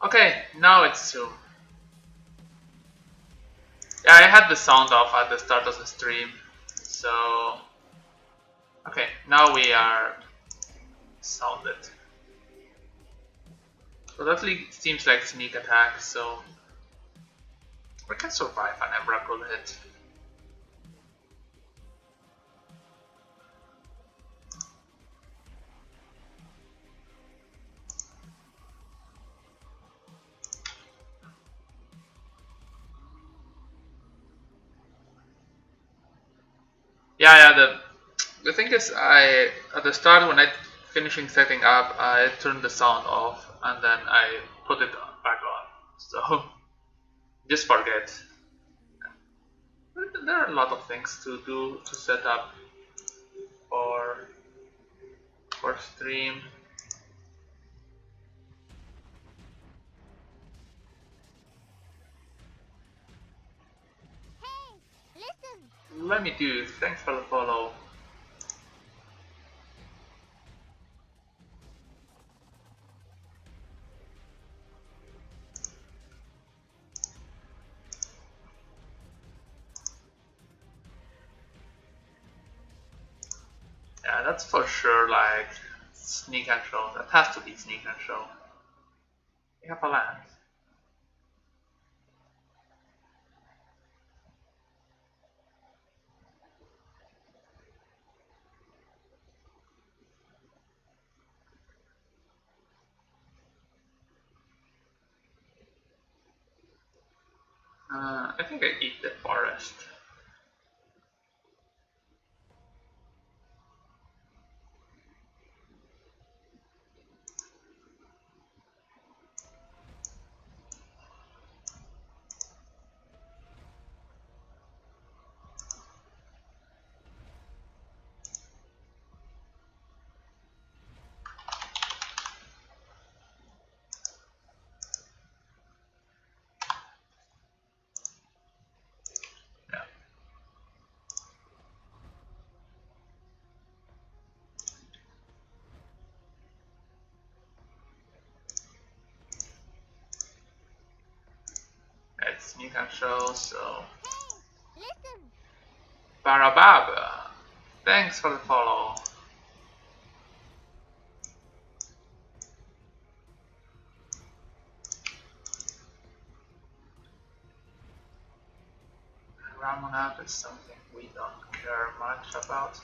Okay, now it's Zoom. Yeah, I had the sound off at the start of the stream. So, okay, now we are sounded. So that seems like sneak attack, so we can survive an Emrakul hit. Yeah. The thing is, I at the start when I finishing setting up, I turned the sound off and then I put it back on. So just forget. There are a lot of things to do to set up for stream. Hey, listen. Let me do. Thanks for the follow. Yeah, that's for sure like sneak and show. That has to be sneak and show. We have a land. I think I eat the forest. Yeah. It's sneak and show, so Hey, listen. Barababa. Thanks for the follow. Ramonab is something we don't care much about.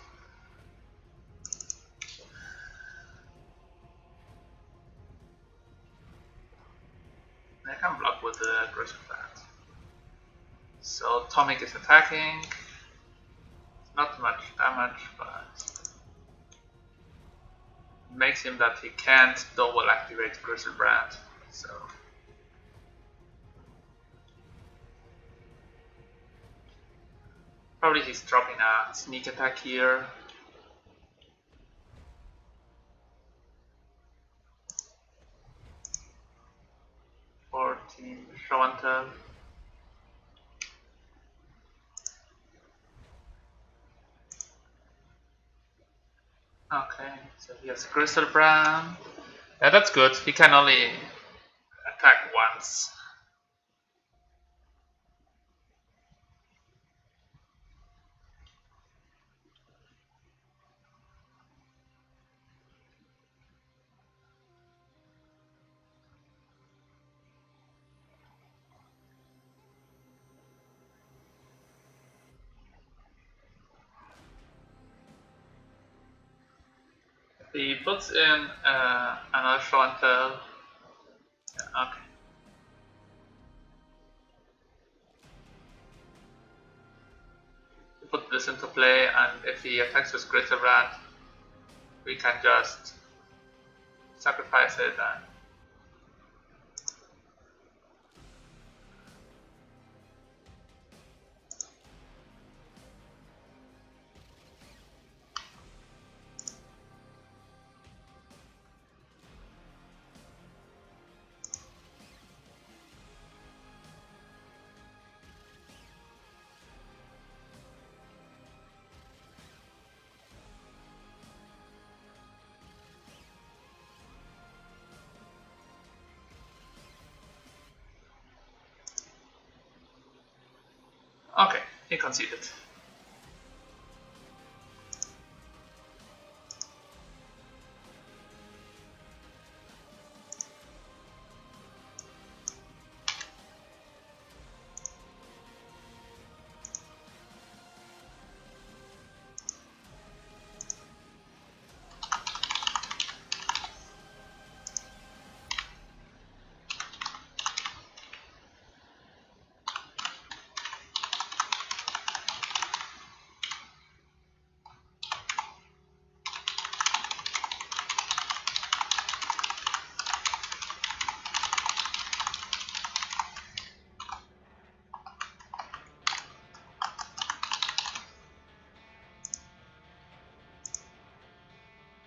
I can block with the aggressive bat. So Tomic is attacking. Not much damage, but it makes him that he can't double activate Grizzlebrand. So probably he's dropping a sneak attack here. 14 show and tell. Okay, so he has Grizzlebrand. Yeah, that's good. He can only attack once. He puts in another show and tell. Yeah, okay. We put this into play, and if he attacks with Grizzlebrand, we can just sacrifice it and Okay, he conceded.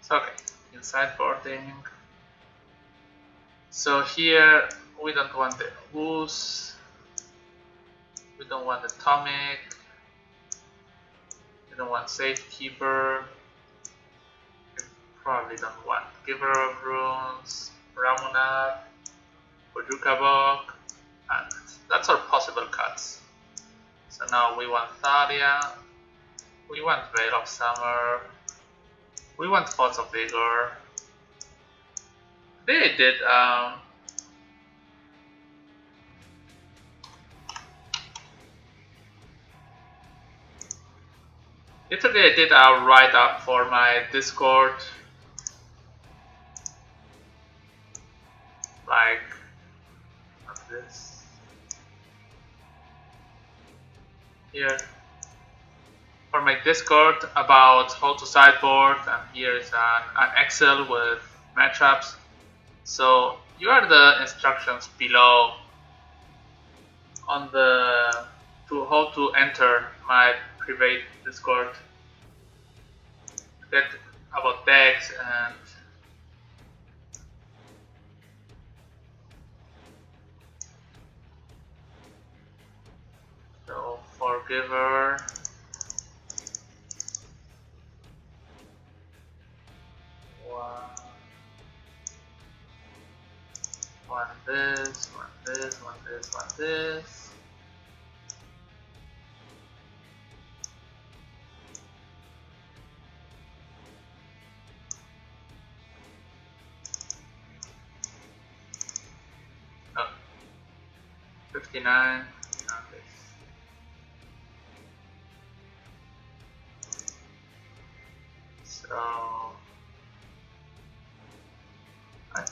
So, okay, inside boarding. So here we don't want the ooze, we don't want atomic, we don't want safekeeper, we probably don't want giver of runes, Ramunat, Ojukabok, and that's our possible cuts. So now we want Thalia, we want Veil of Summer, we want Thoughts of Vigor. They did yesterday I did a write-up for my Discord, like this here, for my Discord about how to sideboard, and here is an Excel with matchups. So here are the instructions below on the to how to enter my private Discord. Get about decks and so Forgiver. One this, one this, one this, one this. Oh, 59. Okay. So, right.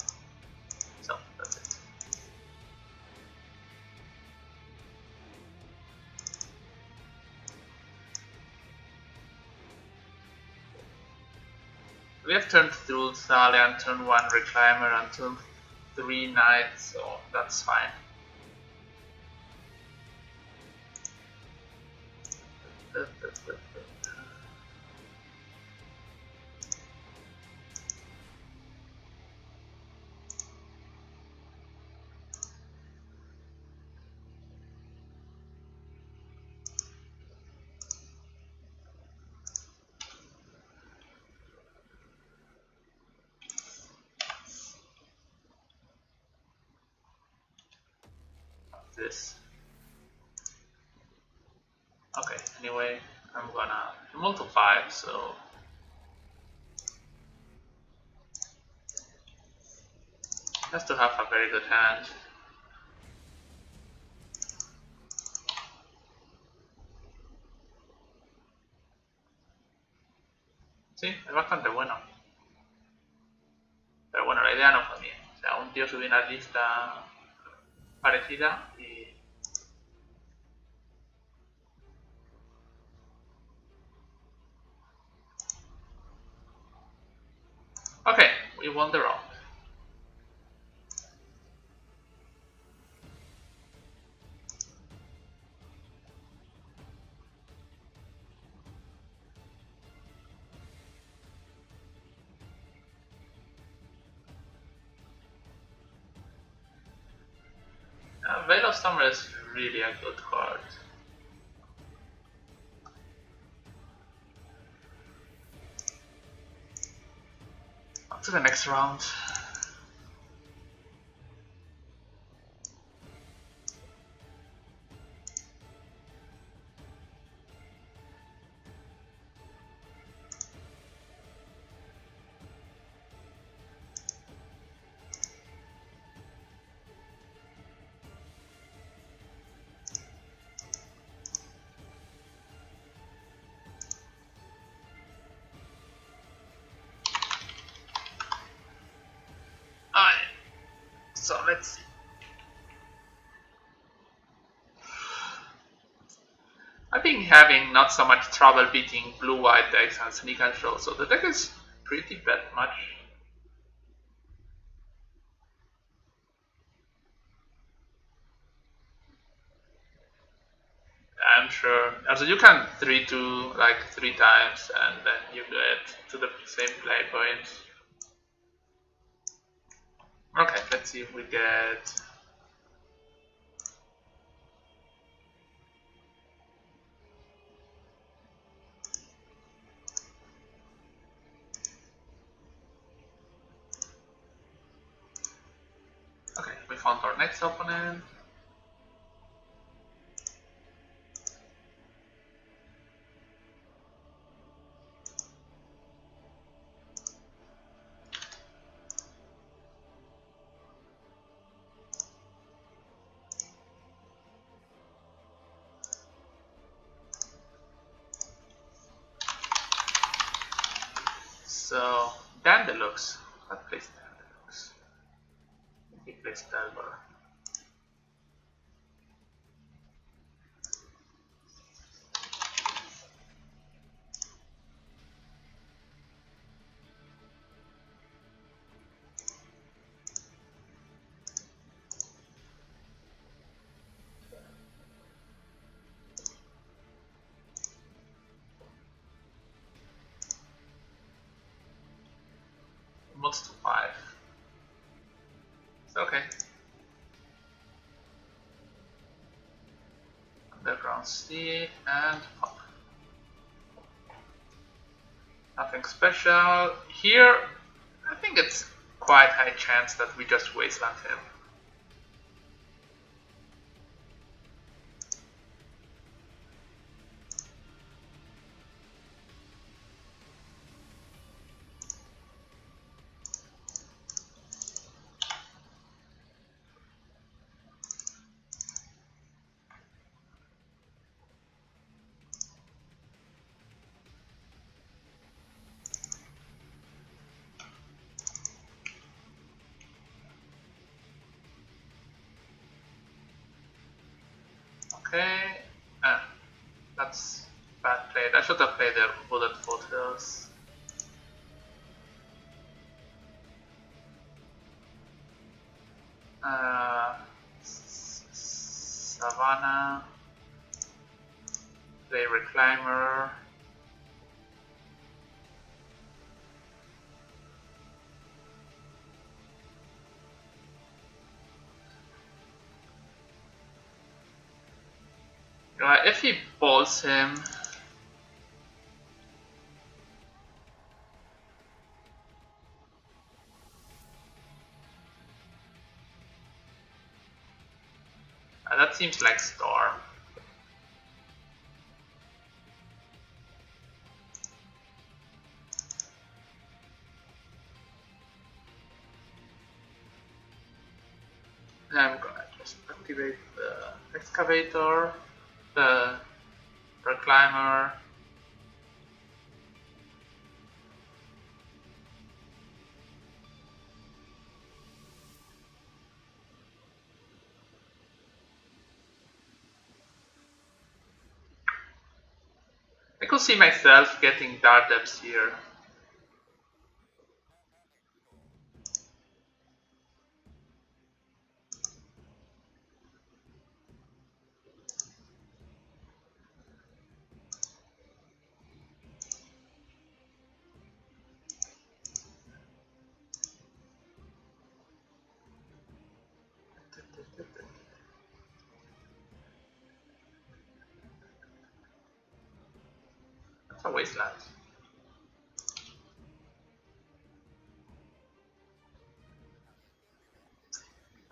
So that's it. We have turned 2 Thalia and turn 1 Reclaimer and turn 3 Knight, so that's fine. This. Okay, anyway, I'm gonna multiply, so has to have a very good hand. Sí, es bastante bueno. Pero bueno, la idea no fue mía. O sea, un tío subió una lista parecida y... Okay, we won the round. Veil of Summer is really a good card. On to the next round. So let's see. I've been having not so much trouble beating blue-white decks on Sneak and Show, so the deck is pretty bad much. I'm sure. Also, you can 3-2 like 3 times, and then you get to the same play point. Okay, let's see if we get. Okay, we found our next opponent. So, Dan Deluxe. What plays Dan Deluxe? He plays Delver. Moves to 5. It's okay. Underground Sea and pop. Nothing special. Here, I think it's quite high chance that we just wasteland him. Okay, that's bad played. I should have played the Bullet Foothills. Savannah, play Reclaimer. If he balls him, that seems like Storm. I'm gonna just activate the Excavator, the Reclaimer. I could see myself getting Dark Depths here. That's a wasteland.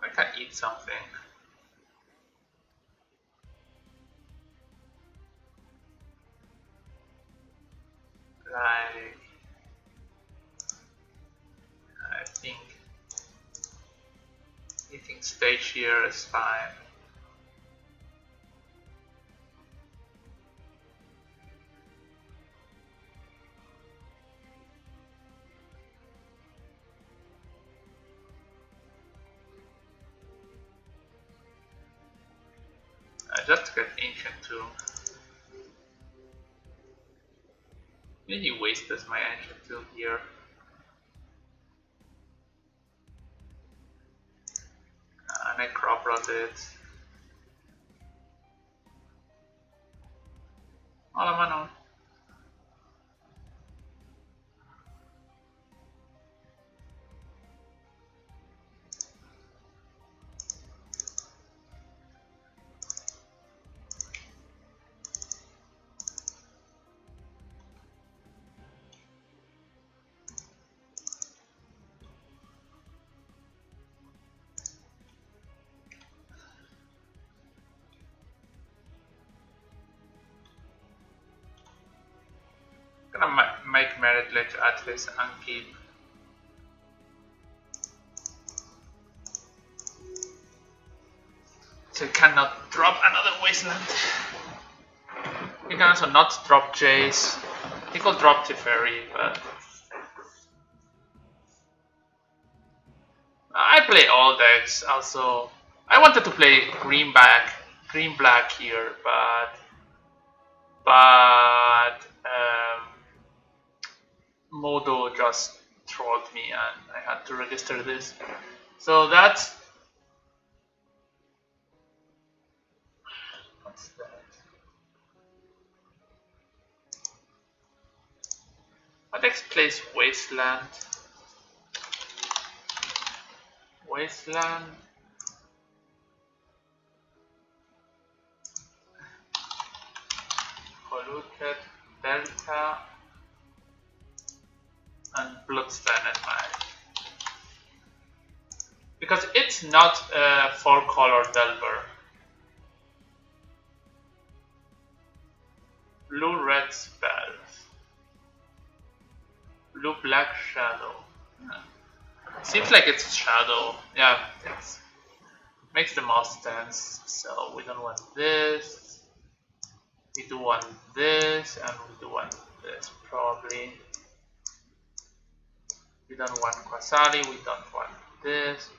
I can eat something. Like, I think eating stage here is fine. I just get ancient tomb. Maybe he wasted my ancient tomb here. And I crop rot it. Hola mano. Gonna make Maverik at least and keep. So he cannot drop another wasteland. He can also not drop Jace. He could drop Teferi, but I play all decks. Also, I wanted to play green black here, but Modo just trolled me, and I had to register this. So that's what's that? What X plays Wasteland? Wasteland. Polluted, Delta, and Bloodstained Mind. Because it's not a 4-color Delver. Blue-red spells. Blue-black shadow. Seems like it's shadow. Yeah, it makes the most sense. So we don't want this. We do want this, and we do want this probably. We don't want Quasari, we don't want this.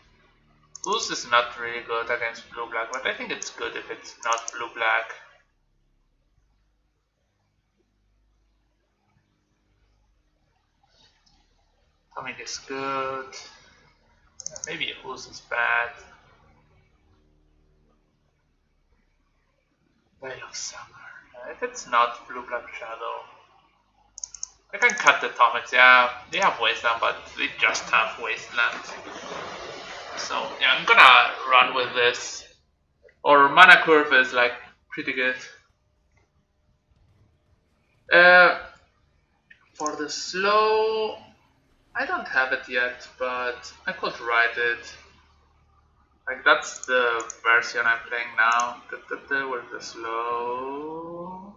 Goose is not really good against blue-black, but I think it's good if it's not blue-black. Tonic is good. Maybe Goose is bad. Veil of Summer. If it's not blue-black shadow, I can cut the Atomics. Yeah, they have Wasteland, but they just have Wasteland. So yeah, I'm gonna run with this. Or Mana Curve is like pretty good. For the slow, I don't have it yet, but I could write it. Like that's the version I'm playing now. With the slow.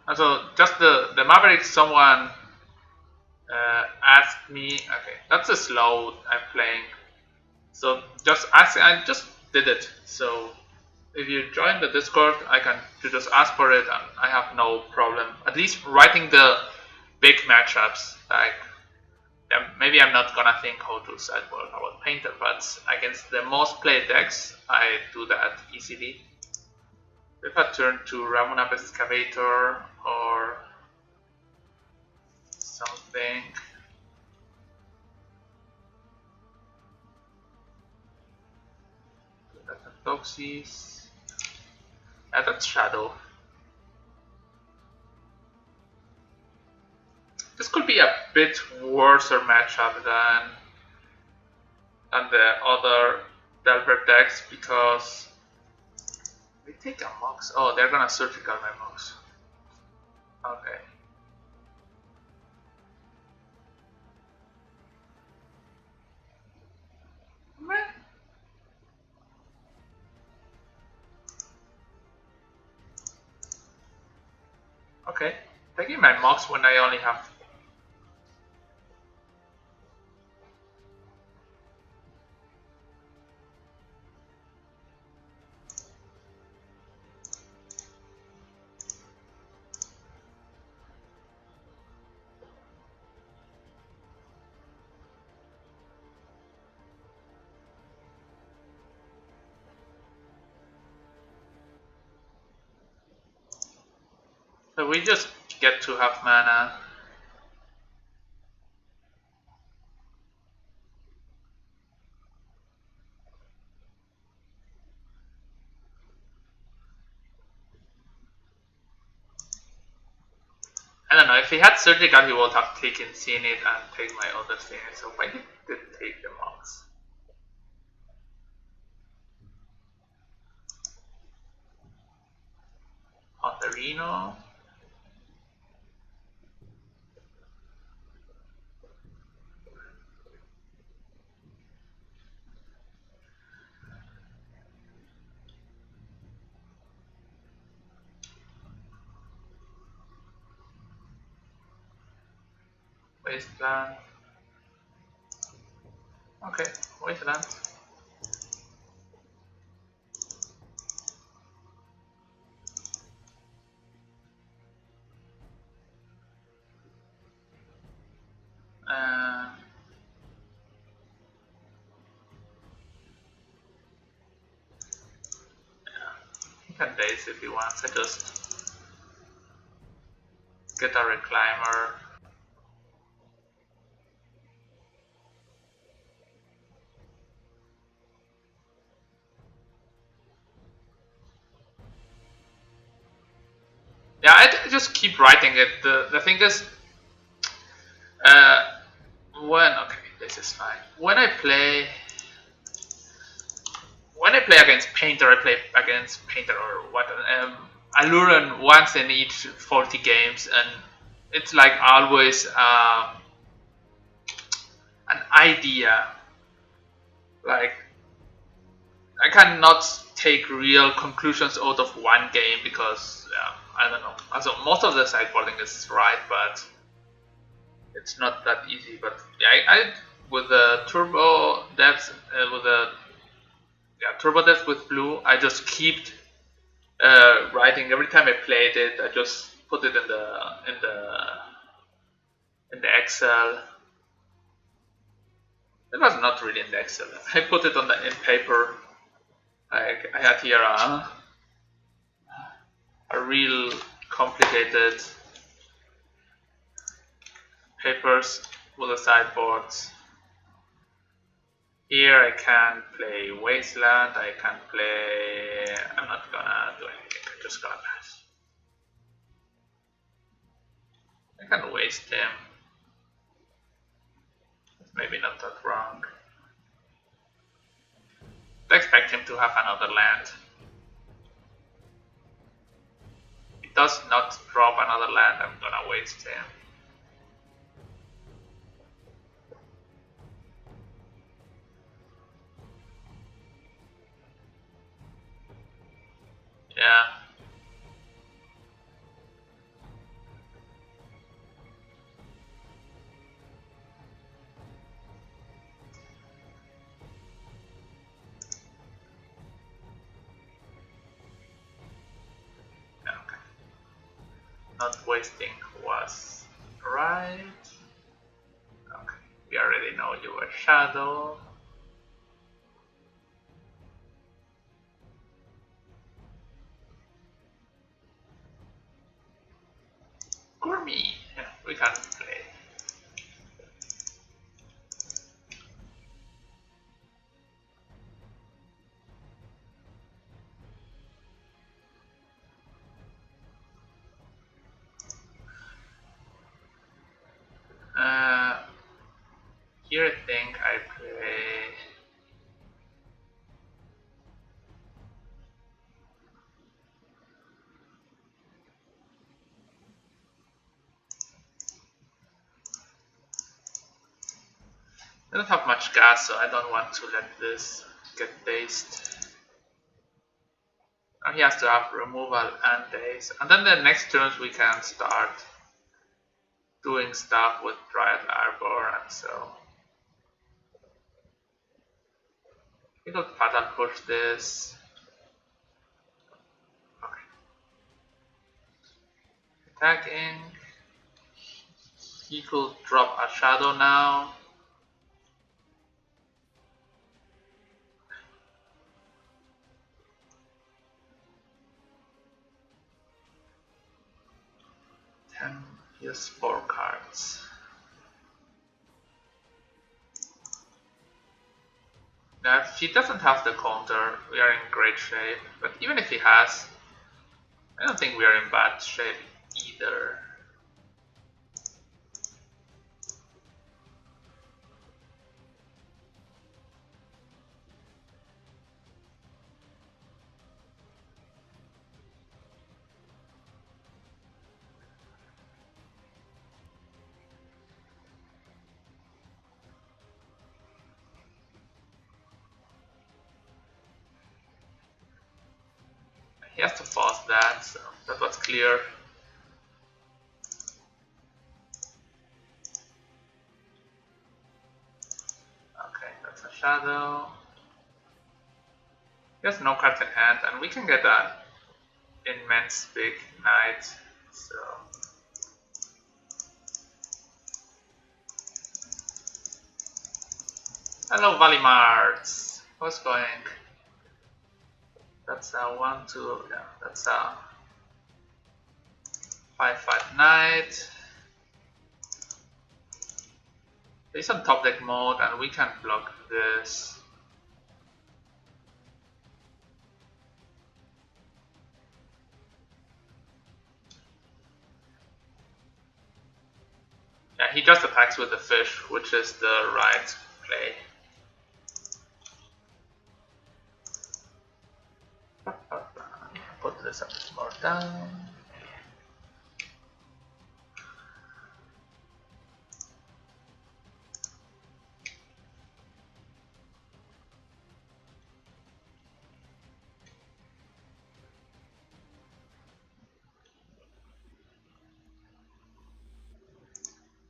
Also, just the Maverik. Someone asked me. Okay, that's a slow I'm playing. So just ask. I just did it. So if you join the Discord, I can just ask for it, and I have no problem. At least writing the big matchups. Like maybe I'm not gonna think how to sideboard about Painter, but against the most played decks, I do that easily. If I turn to Ramunap Excavator or something. Toxis. Yeah, that's Shadow. This could be a bit worse matchup than the other Delver decks because we take a Mox. Oh, they're gonna surgical my Mox. Okay. Meh. Okay. Taking my Mox when I only have. So we just get to have mana. I don't know, if he had surgical he would have taken Zenith and take my other Zenith, so why did he take the monks? Otterino. Wasteland. Okay, Wasteland. Uh, he can daze if he wants. I just get a reclaimer. Yeah, I just keep writing it. The thing is, uh, okay, this is fine. When I play against Painter, I play against Painter or what? I learn once in each 40 games, and it's like always an idea. Like I cannot take real conclusions out of one game because I don't know. Also, most of the sideboarding is right, but it's not that easy. But yeah, I with the turbo depth with the turbo depth with blue, I just keep writing every time I played it. I just put it in the Excel. It was not really in the Excel. I put it on the in paper. I had here a real complicated papers with the sideboards. Here I can play Wasteland. I can play. I'm not gonna do anything. I'm just gonna pass. I can waste him. Maybe not that wrong. I expect him to have another land. He does not drop another land. I'm gonna waste him. Yeah. Okay. Not wasting was right. Okay. We already know you were Shadow. Gourmet. Yeah, we can play. Here I think I play. I don't have much gas, so I don't want to let this get dazed. Now he has to have removal and daze. And then the next turns we can start doing stuff with Dryad Arbor and so. We could fatal push this. Okay. Attacking. He could drop a shadow now. can use 4 cards. Now, if he doesn't have the counter, we are in great shape. But even if he has, I don't think we are in bad shape either. He has to force that, so that was clear. Okay, that's a shadow. He has no cards in hand, and we can get an immense big knight. So hello, Valimarts. How's going? That's a 1-2. Yeah, that's a 5-5 knight. He's on top deck mode, and we can block this. Yeah, he just attacks with the fish, which is the right play. Put this a bit more down.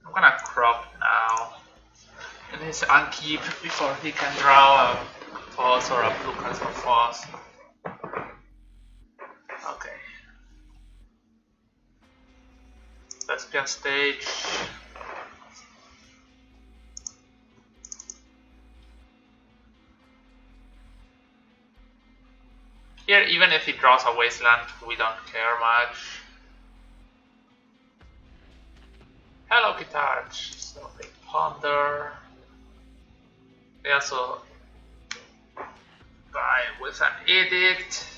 I'm gonna crop now in his unkeep before he can draw a force or a blue card for force. Okay. Thespian stage. Here, even if he draws a wasteland, we don't care much. Hello, Kitarch. So they ponder. They also buy with an edict.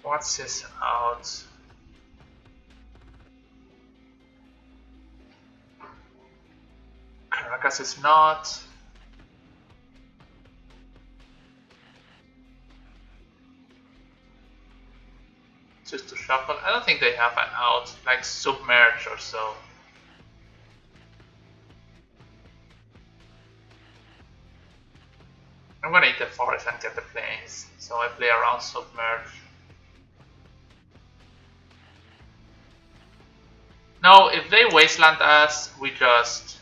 What's his out? Caracas is not. Just to shuffle. I don't think they have an out, like submerge or so. I'm gonna eat the forest and get the plains, so I play around submerge. No, if they wasteland us, we just...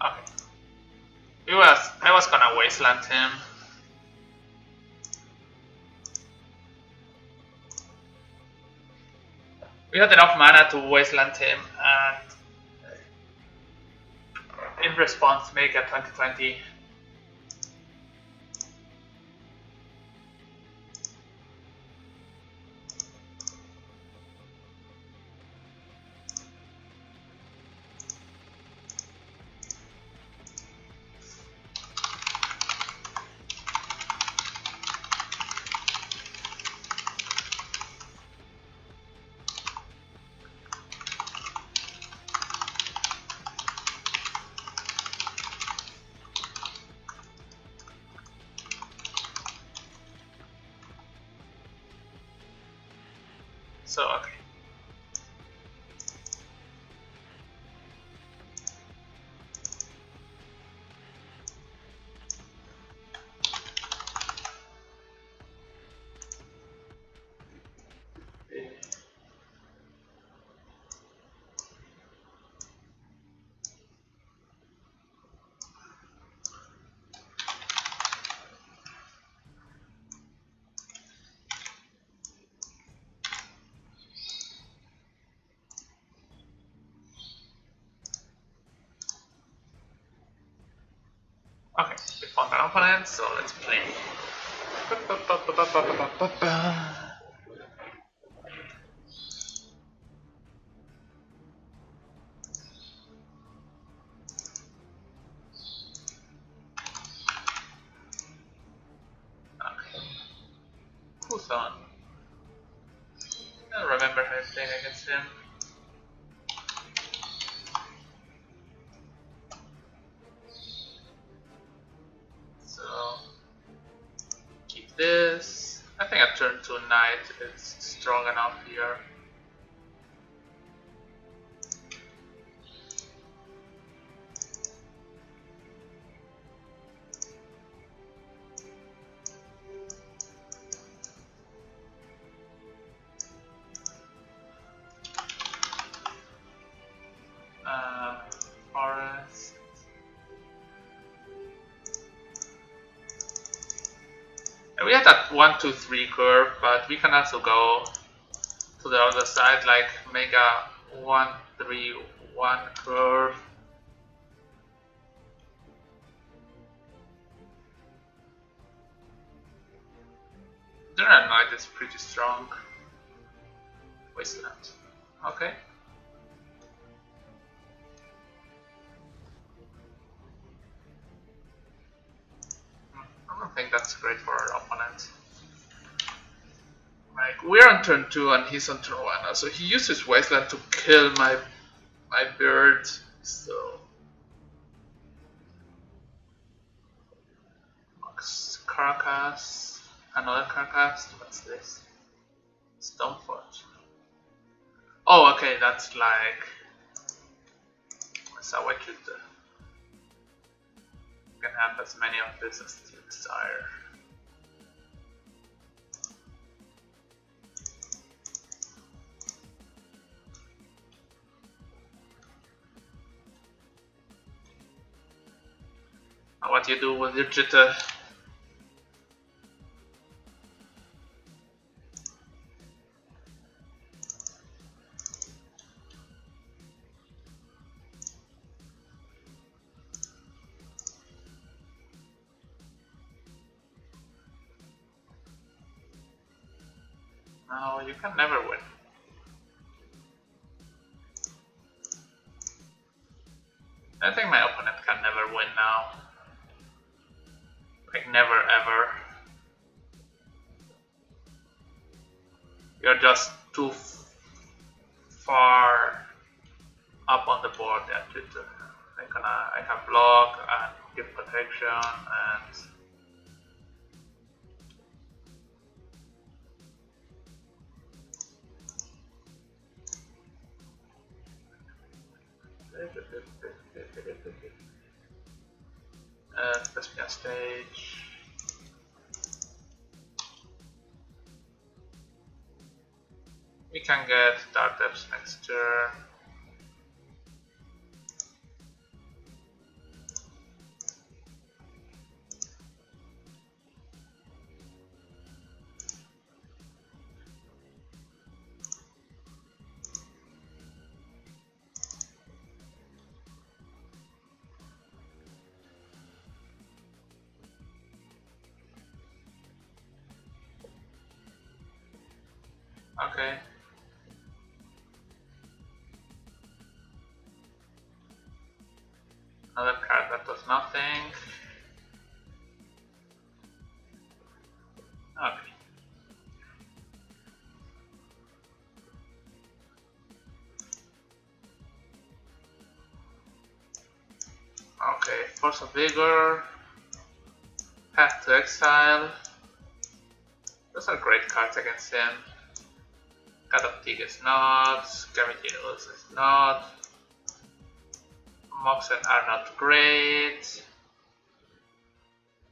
Okay. I was gonna wasteland him. We had enough mana to wasteland him and in response make a 2020. So okay. Okay, we found an opponent, so let's play. Okay. Who's on? I don't remember how playing against him. So keep this. I think a turn 2 knight is strong enough here. Forest. And we had that 1-2-3 curve, but we can also go to the other side, like make a 1-3-1 curve. General knight is pretty strong. Wasteland. Okay. I don't think that's great for our opponent. Like, we're on turn 2 and he's on turn 1, so he uses Wasteland to kill my bird, so... Carcass, another Carcass, what's this? Stoneforge. Oh, okay, that's like... What's that? What you do? You can have as many of this as you desire. What you do with your jitter? No, you can never win. I think my opponent can never win now. Like, never ever. You're just too far up on the board that I can block and give protection and press me on stage. We can get Dark Depths next turn. Okay. Another card that does nothing. Okay. Okay, Force of Vigor, Path to Exile. Those are great cards against him. Cat of Tig is not, Gamitinus is not, Moxen are not great,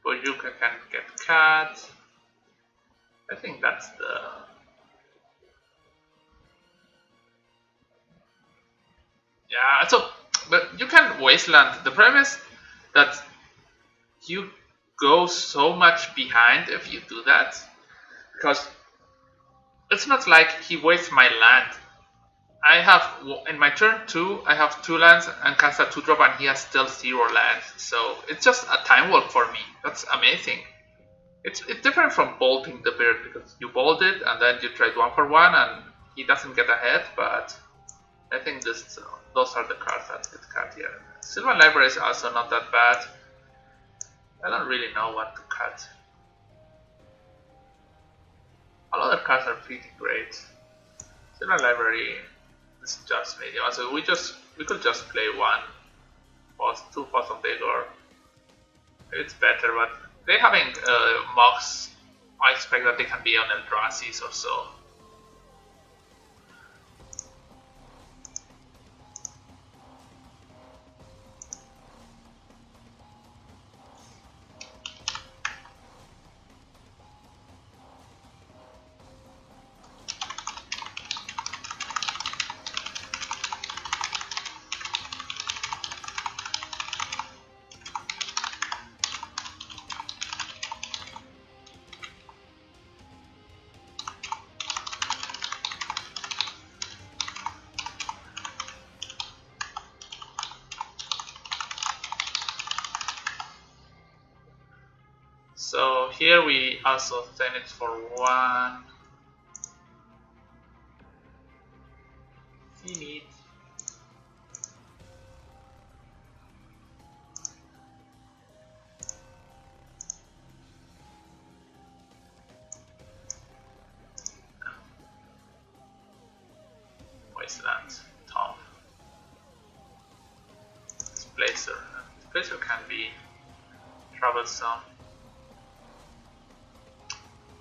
Bojuka can get cat. I think that's the... Yeah, so, but you can Wasteland. The problem is that you go so much behind if you do that, because it's not like he wastes my land. I have, in my turn 2, I have 2 lands and cast a 2-drop and he has still 0 land. So it's just a time warp for me. That's amazing. It's different from bolting the bird because you bolt it and then you trade 1 for 1 and he doesn't get ahead, but I think those are the cards that get cut here. Sylvan Library is also not that bad. I don't really know what to cut. All other cards are pretty great. Sylvan Library is just medium. So we could just play 2 Force of Vigor. It's better, but they having Mox, I expect that they can be on Eldrazi's or so. So here we also send it for 1. See it. Wasteland, Tom. Displacer. Displacer can be troublesome.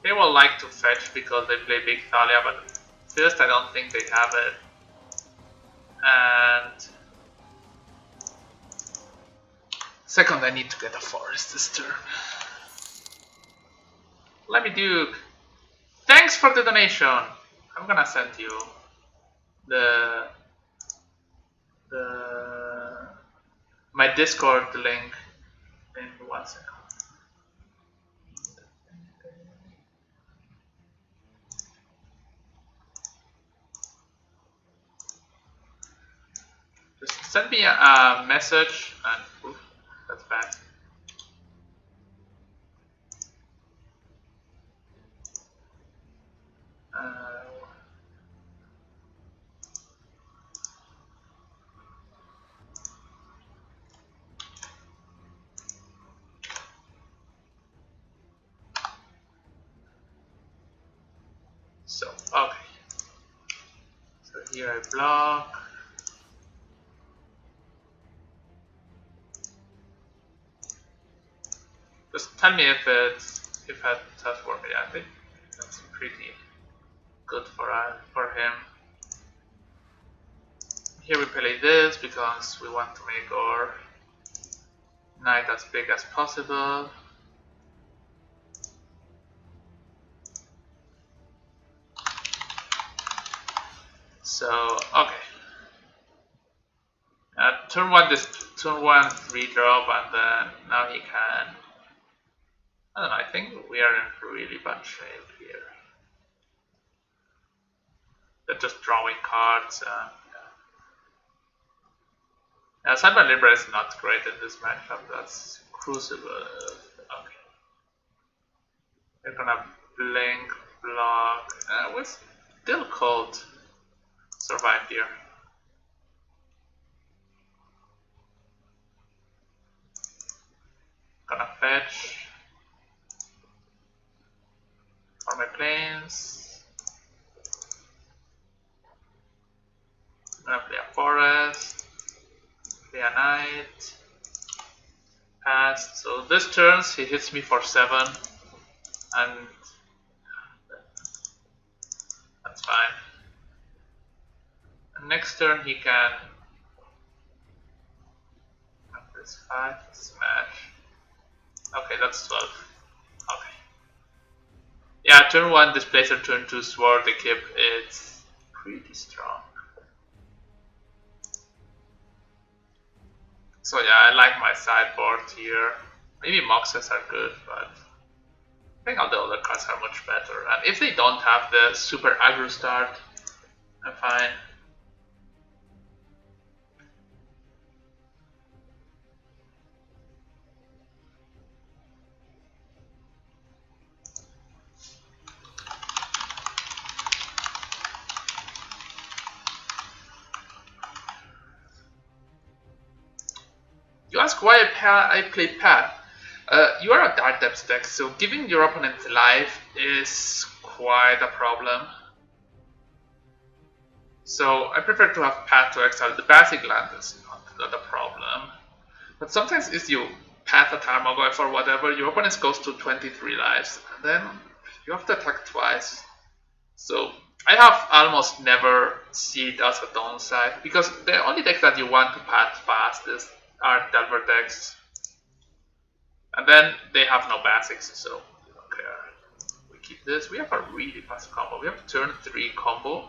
They will like to fetch because they play Big Thalia, but first I don't think they have it. And second, I need to get a forest this turn. Let me Duke. Thanks for the donation. I'm gonna send you my Discord link in 1 second. Just send me a message and oof, that's bad. So, okay. So here I block. Just tell me if it has worked. Yeah, I think that's pretty good for him. Here we play this because we want to make our knight as big as possible. So okay. Turn 1 3-drop, and then now he can. I don't know. I think we are in really bad shape here. They're just drawing cards. Yeah, Cyber Libra is not great in this matchup. That's Crucible. Okay. They're gonna blink, block. We still could survive here. Gonna fetch for my planes. Gonna play a forest. Play a knight. Pass. So this turns he hits me for 7, and that's fine. Next turn he can have this 5 smash. Okay, that's 12. Okay. Yeah, turn 1 displacer, turn 2 sword equip. It's pretty strong. So yeah, I like my sideboard here. Maybe Moxes are good, but I think all the other cards are much better. And if they don't have the super aggro start, I'm fine. You ask why I play Path. You are a Dark Depths deck, so giving your opponent life is quite a problem. So I prefer to have Path to exile. The basic land is not a problem. But sometimes if you Path a Tarmogoyf or whatever, your opponent goes to 23 lives, and then you have to attack twice. So I have almost never see it as a downside, because the only deck that you want to Path fast are Delver decks. And then they have no basics, so we don't care. We keep this. We have a really fast combo. We have turn 3 combo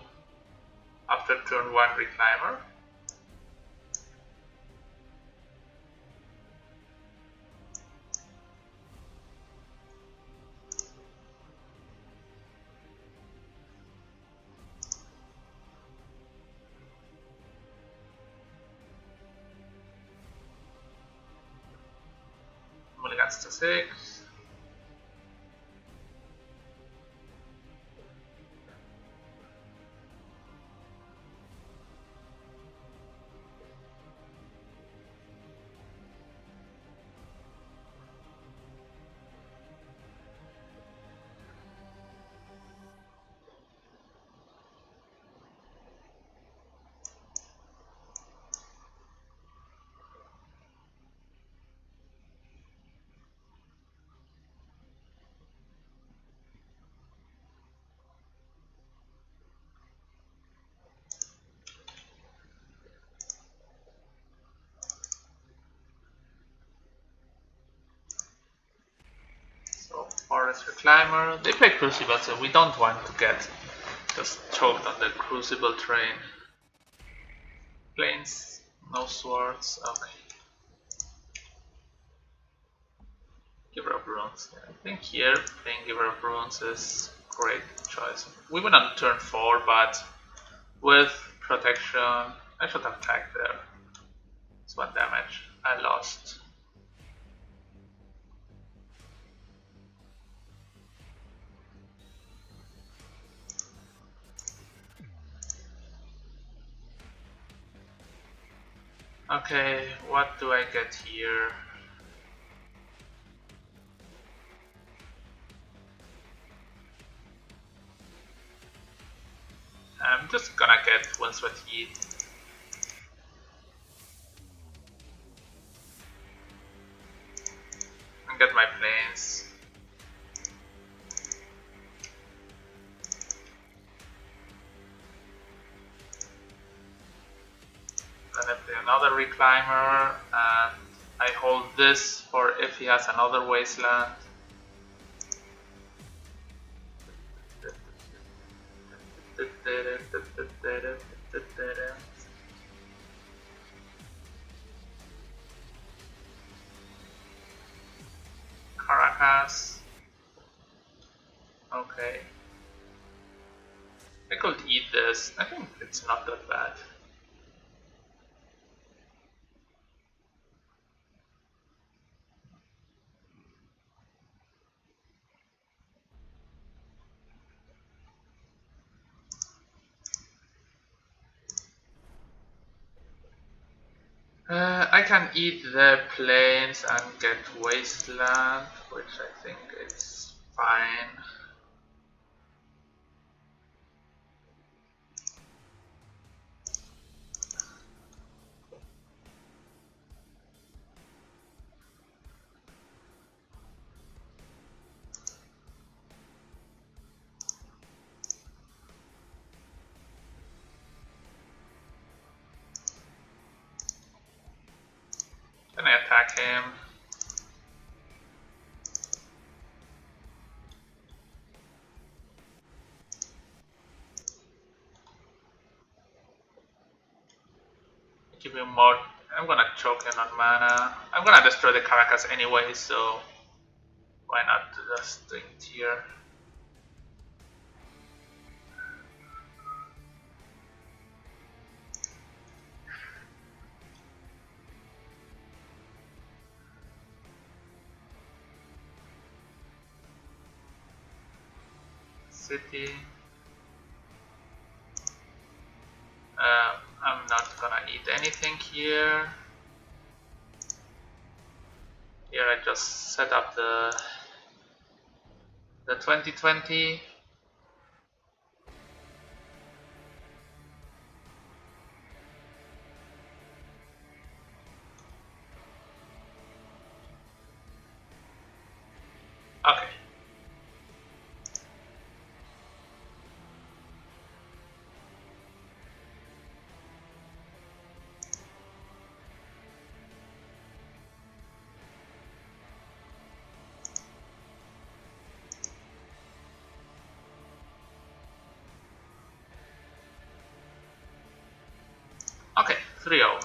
after turn 1 Reclaimer. Mulligans to 6. So Forest Reclaimer. They play Crucible, so we don't want to get just choked on the Crucible train. Planes, no swords. Okay. Giver of Runes. Yeah, I think here playing Giver of Runes is great choice. We went on turn 4, but with protection, I should have tagged there. It's 1 damage. I lost. Okay, what do I get here? I'm just gonna get Windswept Heat. And get my planes. Then I play another Reclaimer, and I hold this for if he has another Wasteland. Caracas. Okay. I could eat this. I think it's not that bad. I can eat the plains and get Wasteland, which I think is fine. Can I attack him? Give him more. I'm gonna choke him on mana. I'm gonna destroy the Caracas anyway, so why not just do it here? City. I'm not gonna eat anything here. Here I just set up the 2020. Okay. Okay, 3-0.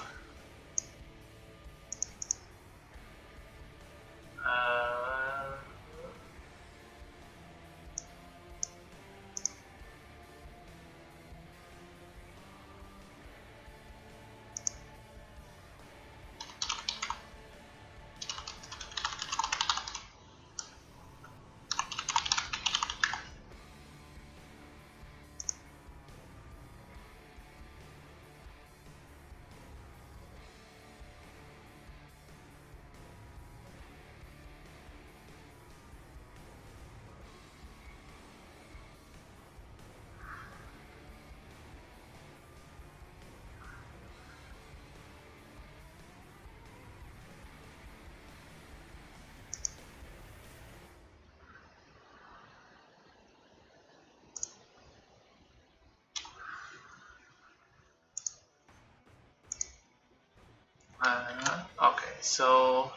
Okay, so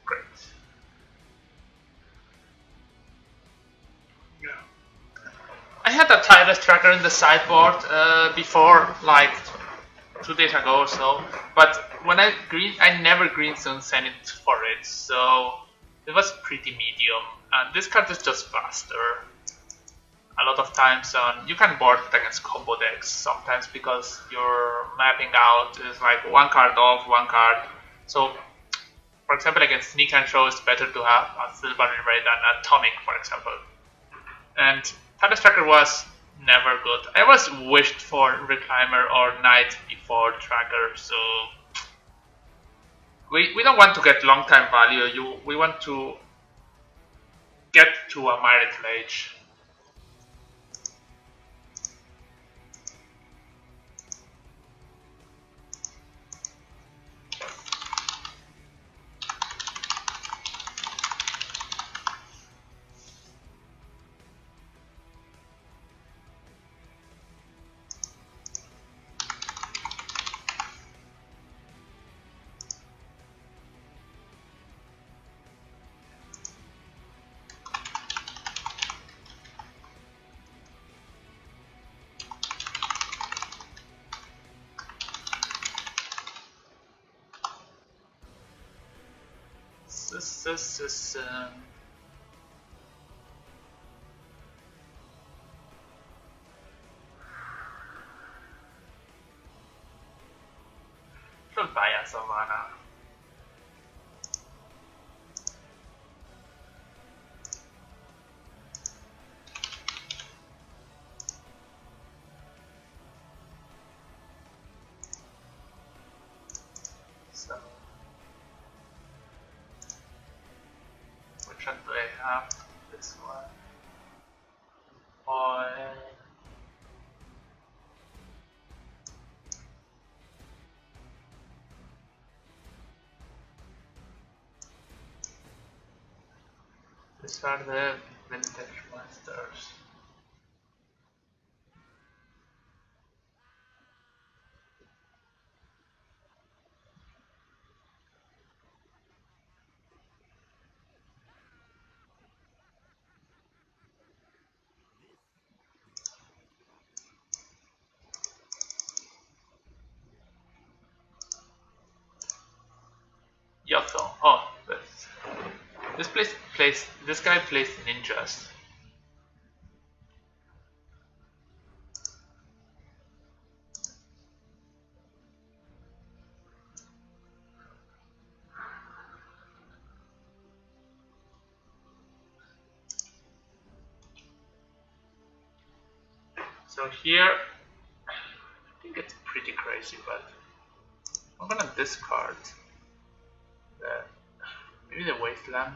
great. Yeah. I had a tireless tracker in the sideboard before, like 2 days ago or so. But when I never green soon sent it for it, so it was pretty medium. And this card is just faster. A lot of times you can board it against combo decks sometimes because your mapping out is like one card off, one card. So, for example, against Sneak and Show, it's better to have a Silver Ray than Atomic, for example. And Tireless Tracker was never good. I was wished for Reclaimer or Knight before Tracker, so we don't want to get long time value. We want to get to a Maverik Lage. This should buy us some mana. So, which shot do I have? This one. Oil. These are the vintage monsters. Yotho. Oh, this guy plays ninjas. So here, I think it's pretty crazy, but I'm gonna discard the maybe the wasteland.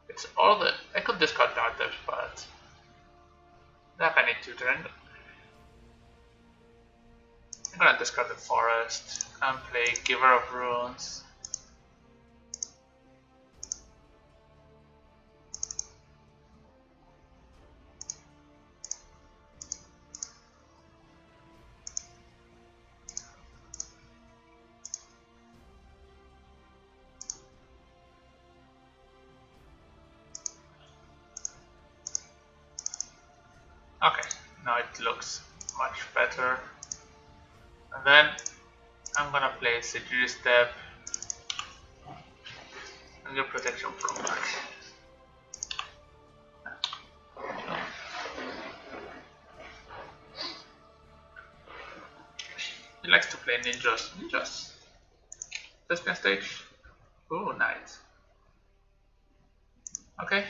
It's all the I could discard Dartish, but if I need to turn, I'm gonna discard the forest and play Giver of Runes. Okay, now it looks much better. And then I'm gonna play Security Step and get protection from that. He likes to play ninjas. Ninjas. Thespian stage. Ooh, knight. Okay,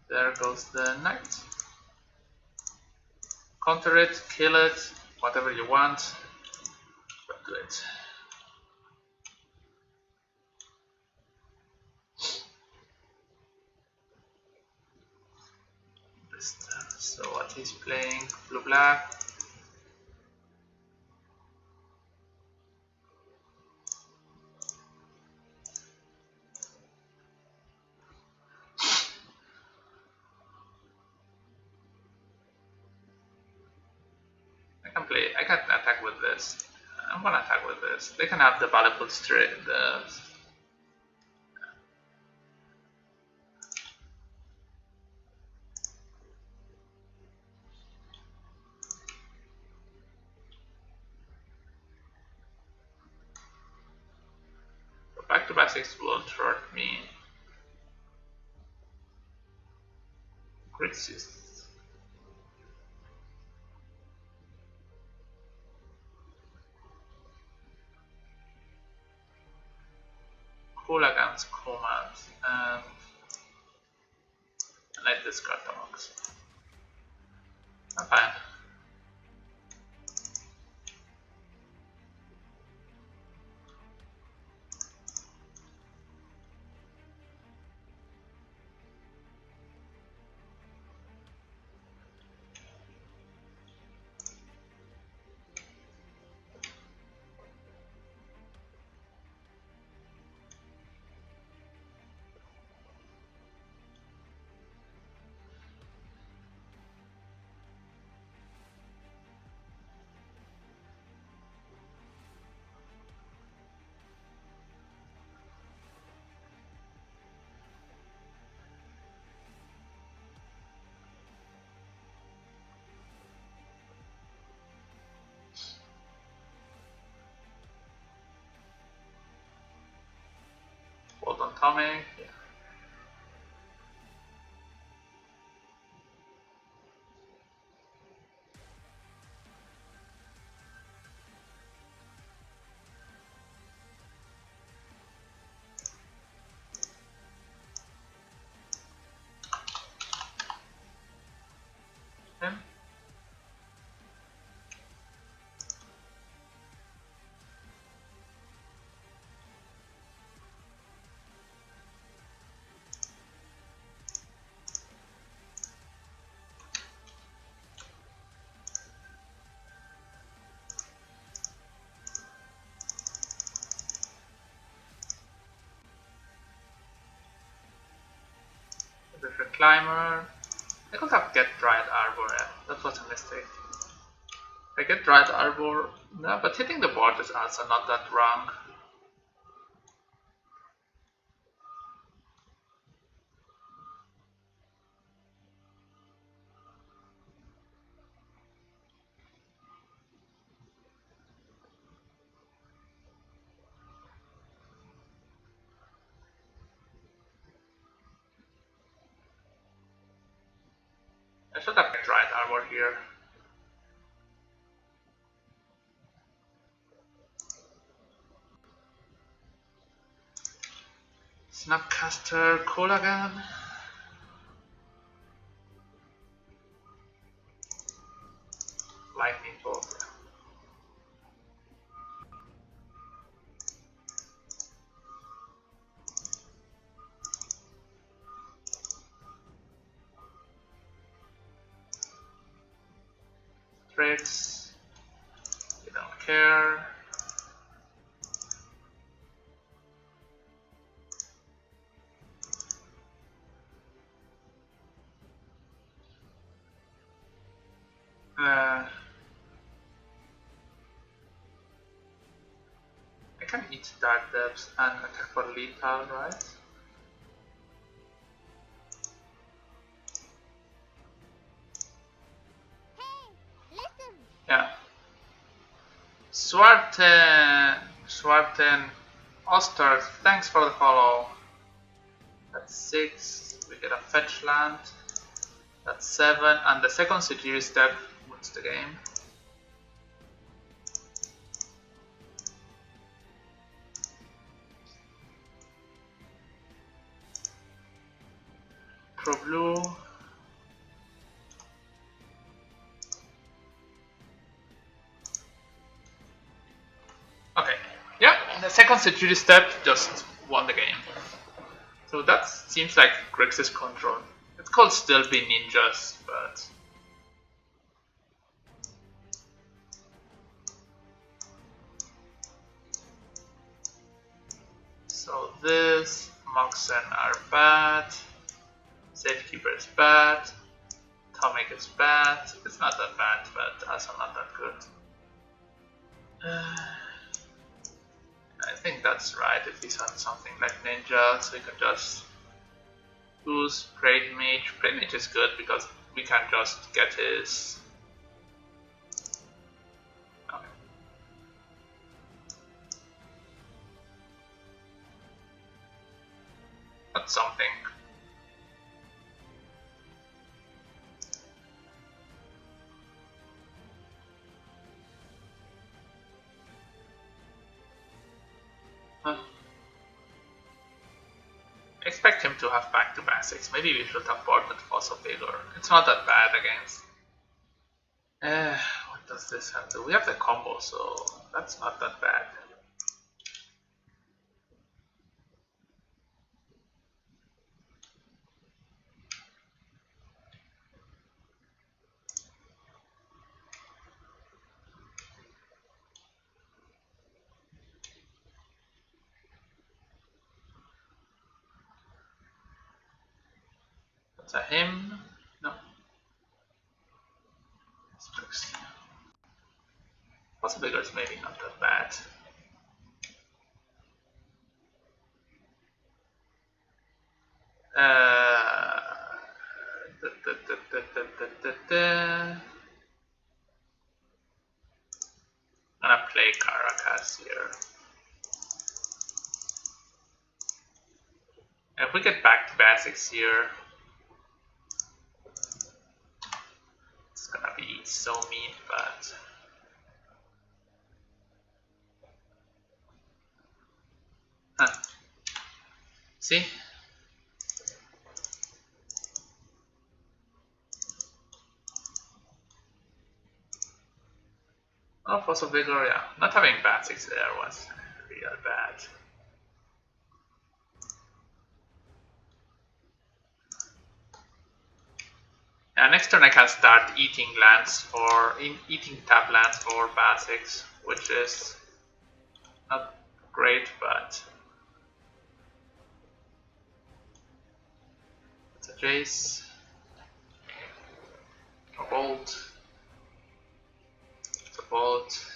there goes the knight. Counter it, kill it, whatever you want. But do it. So what he's playing, blue black. I can attack with this. I'm gonna attack with this. They can have the valuable straight. Back to basics won't hurt me. Grixis. Cool against commands and let this card dogs. I'm fine. Hold on, Tommy. Yeah. Him. Climber. I could have get Dried Arbor, yeah. That was a mistake. I get Dried Arbor, no, but hitting the board is also not that wrong. I should have Dried Arbor here. Snapcaster, cool again. Lightning bolt. Tricks. You don't care. I can eat Dark Depths and attack for lethal, right? Hey, listen. Yeah. Swarten Oster, thanks for the follow. That's 6. We get a fetch land. That's 7. And the second security step wins the game. Pro blue. Okay. Yeah, the second security step just won the game. So that seems like Grixis control. It could still be ninjas, but so this Moxen are bad. Safekeeper is bad. Atomic is bad. It's not that bad, but also not that good. I think that's right. If he's on something like Ninja, so we can just use Great Mage. Great Mage is good because we can just get his. Okay. That's something. Huh. I expect him to have back to basics. Maybe we should have board with Fossil Vigor. It's not that bad against. What does this have to? We have the combo, so that's not that bad. That's a him. No. Fossil Vigor is maybe not that bad. I'm gonna play Caracas here. If we get back to basics here, it's gonna be so mean, but see? Oh, Fossil Vigor, yeah. Not having basics there was real bad. Next turn I can start eating lands for eating tap lands for basics, which is not great, but it's a Jace, a bolt, a bolt.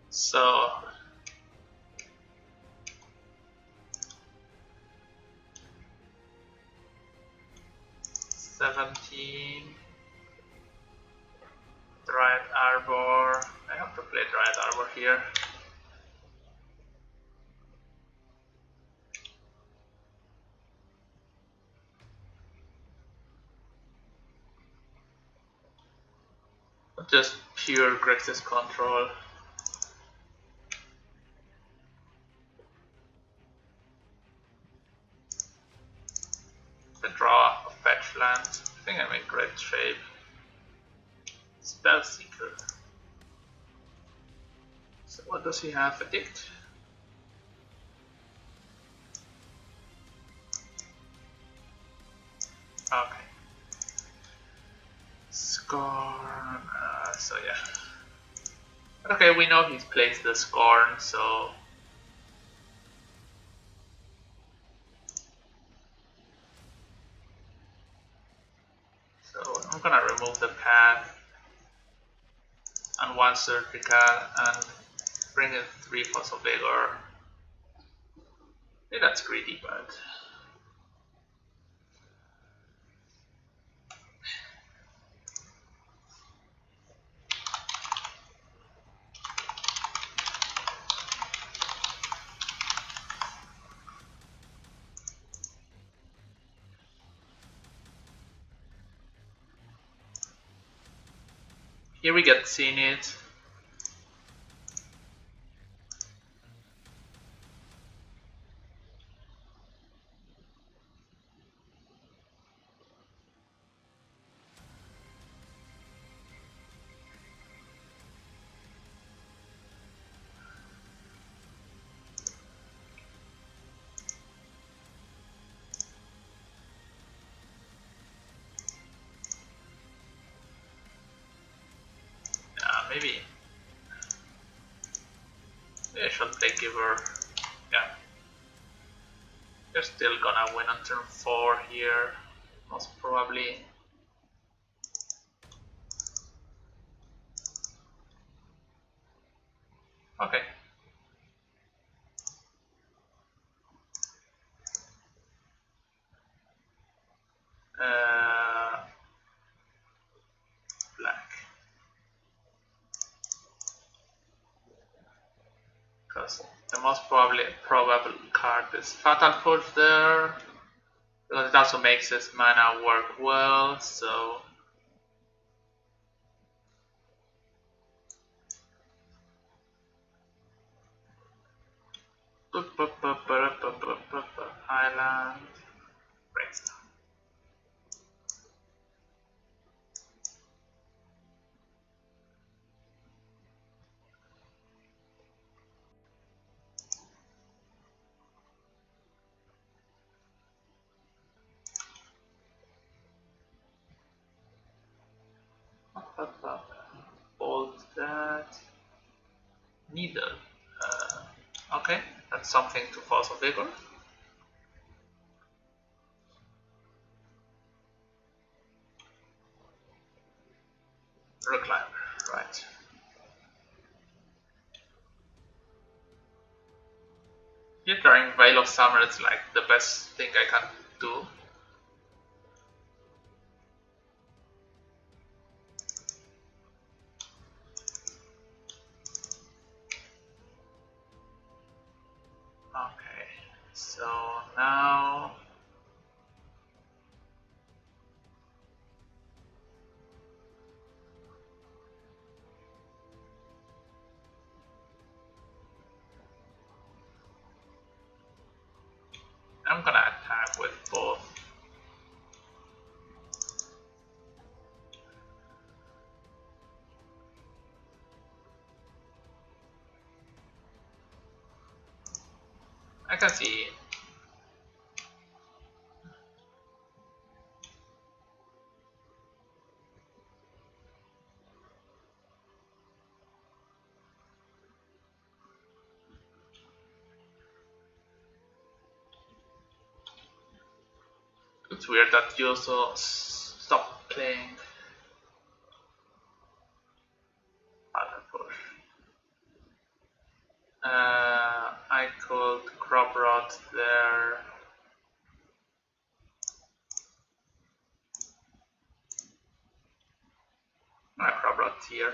So 17. Dryad Arbor. I have to play Dryad Arbor here. Just pure Grixis control. The draw a fetch land. I think I'm in great shape. Spellseeker. So what does he have? Addict? Okay. Scorn. So yeah. Okay, we know he plays the Scorn, so I'm gonna remove the path and one surgical and bring in 3 fossil vigor. Yeah, that's greedy, but here we get Zenith. Maybe I should play Giver. Yeah. They're still gonna win on turn 4 here, most probably. Okay. Black. Because the most probable card is Fatal Push there. Because it also makes his mana work well, so Island Brainstorm. Bolt that. Needle. Okay, that's something to force a vigor. Recliner, right. Here drawing Veil of Summer is like the best thing I can do. Okay, so now I'm gonna attack with both. I can see. It's weird that you also stop playing Battle Push. I could crop rot there. I crop rot here.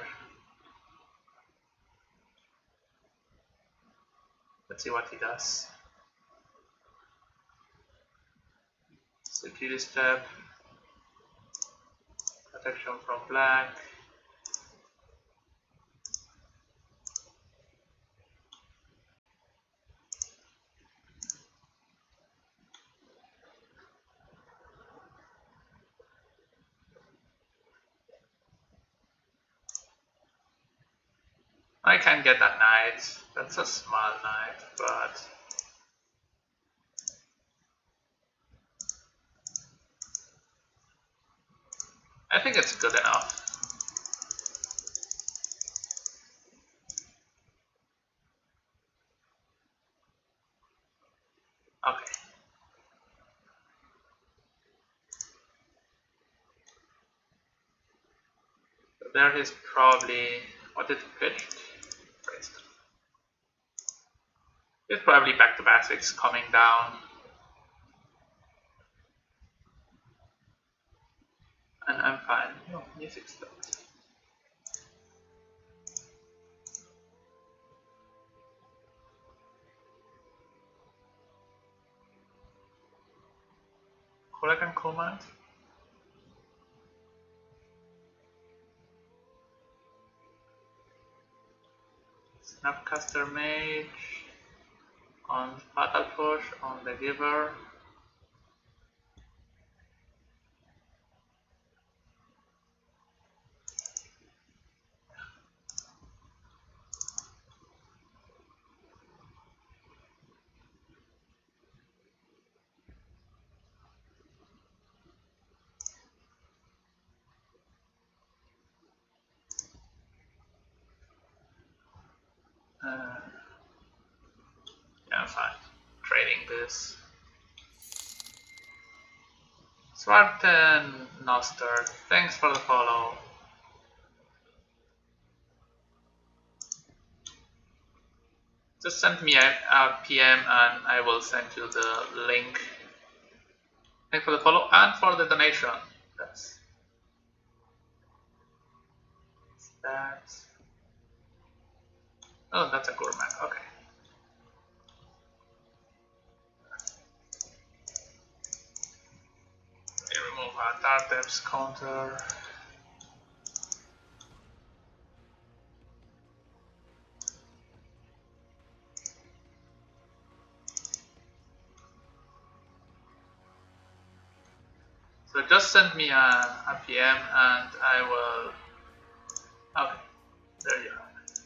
Let's see what he does. Security step. Protection from black. I can get that knight. That's a small knight, but I think it's good enough. Okay. So there is probably what did he pitch? Priest. It's probably back to basics coming down. And I'm fine. No, music stopped. Huracan command. Snapcaster mage on Fatal Push on the giver. Yeah, I'm fine. Trading this. Swarten Noster, thanks for the follow. Just send me a PM and I will send you the link. Thanks for the follow and for the donation. That's that. Oh, that's a gourmet. Okay. We remove our dark depths counter. So just send me a PM and I will. Okay, there you have it.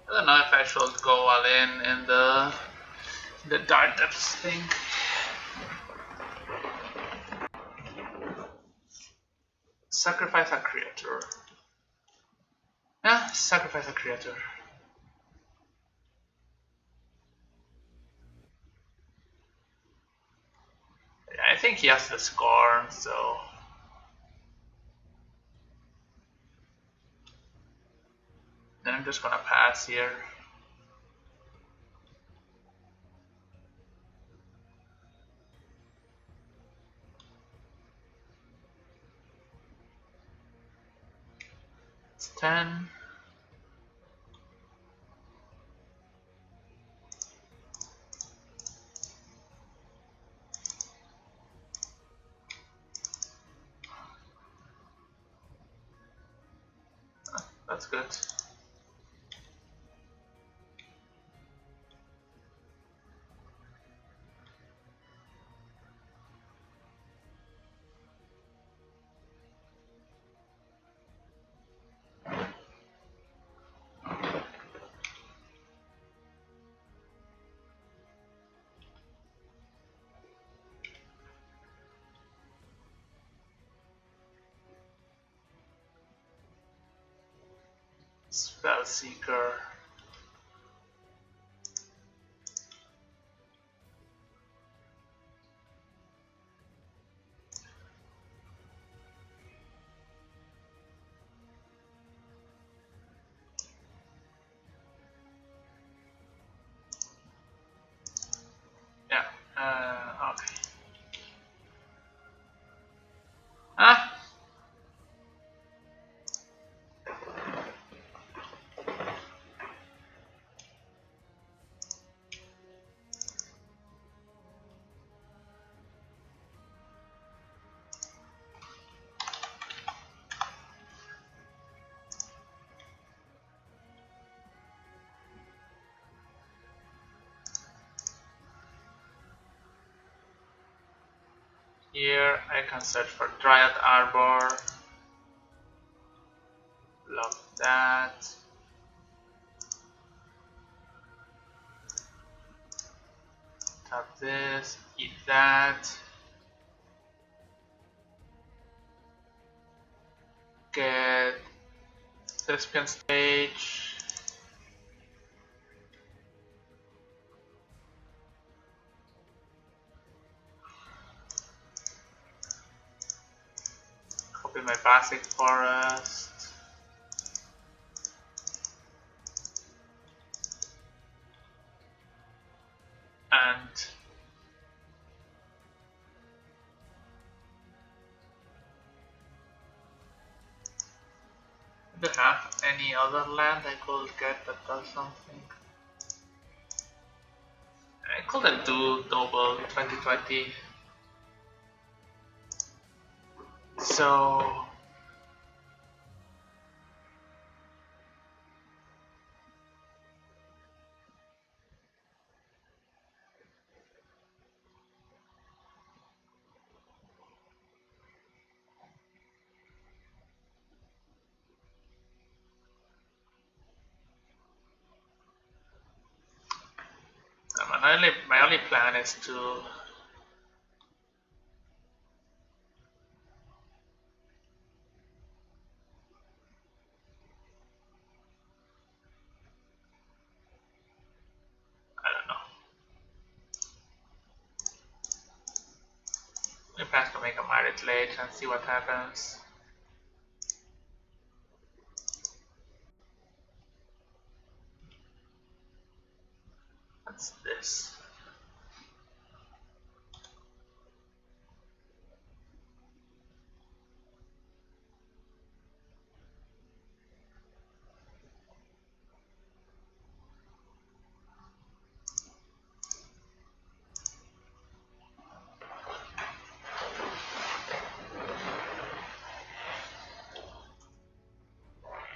I don't know if I should go all in the dark depths thing. Sacrifice a creature. Yeah, sacrifice a creature. Yeah, I think he has the score, so then I'm just gonna pass here. 10. That's good. Spell Seeker. Yeah. Okay. Ah. Here I can search for Dryad Arbor. Love that. Tap this. Eat that. Get Thespian Stage. Copy my basic forest. And do I have any other land I could get that does something? I couldn't do double 2020. So my only plan is to I don't know. My plan is to make a marriage late and see what happens. What's this?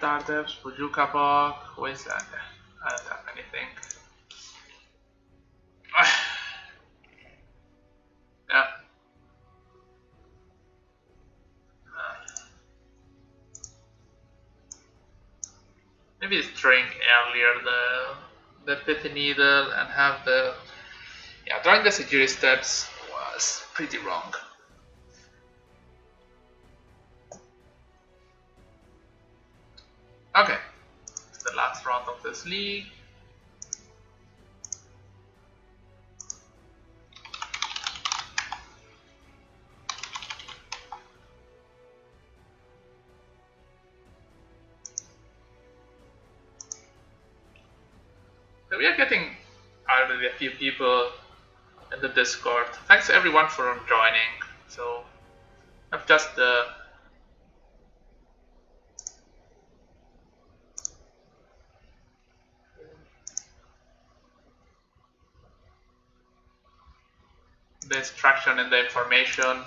Tardeps, Bujuka Bog, who is that? I don't have anything. Yeah. Maybe drink earlier the pithy needle and have the drawing the security steps was pretty wrong. Okay, it's the last round of this league. So we are getting already a few people in the Discord. Thanks everyone for joining. So I've just the instruction in the information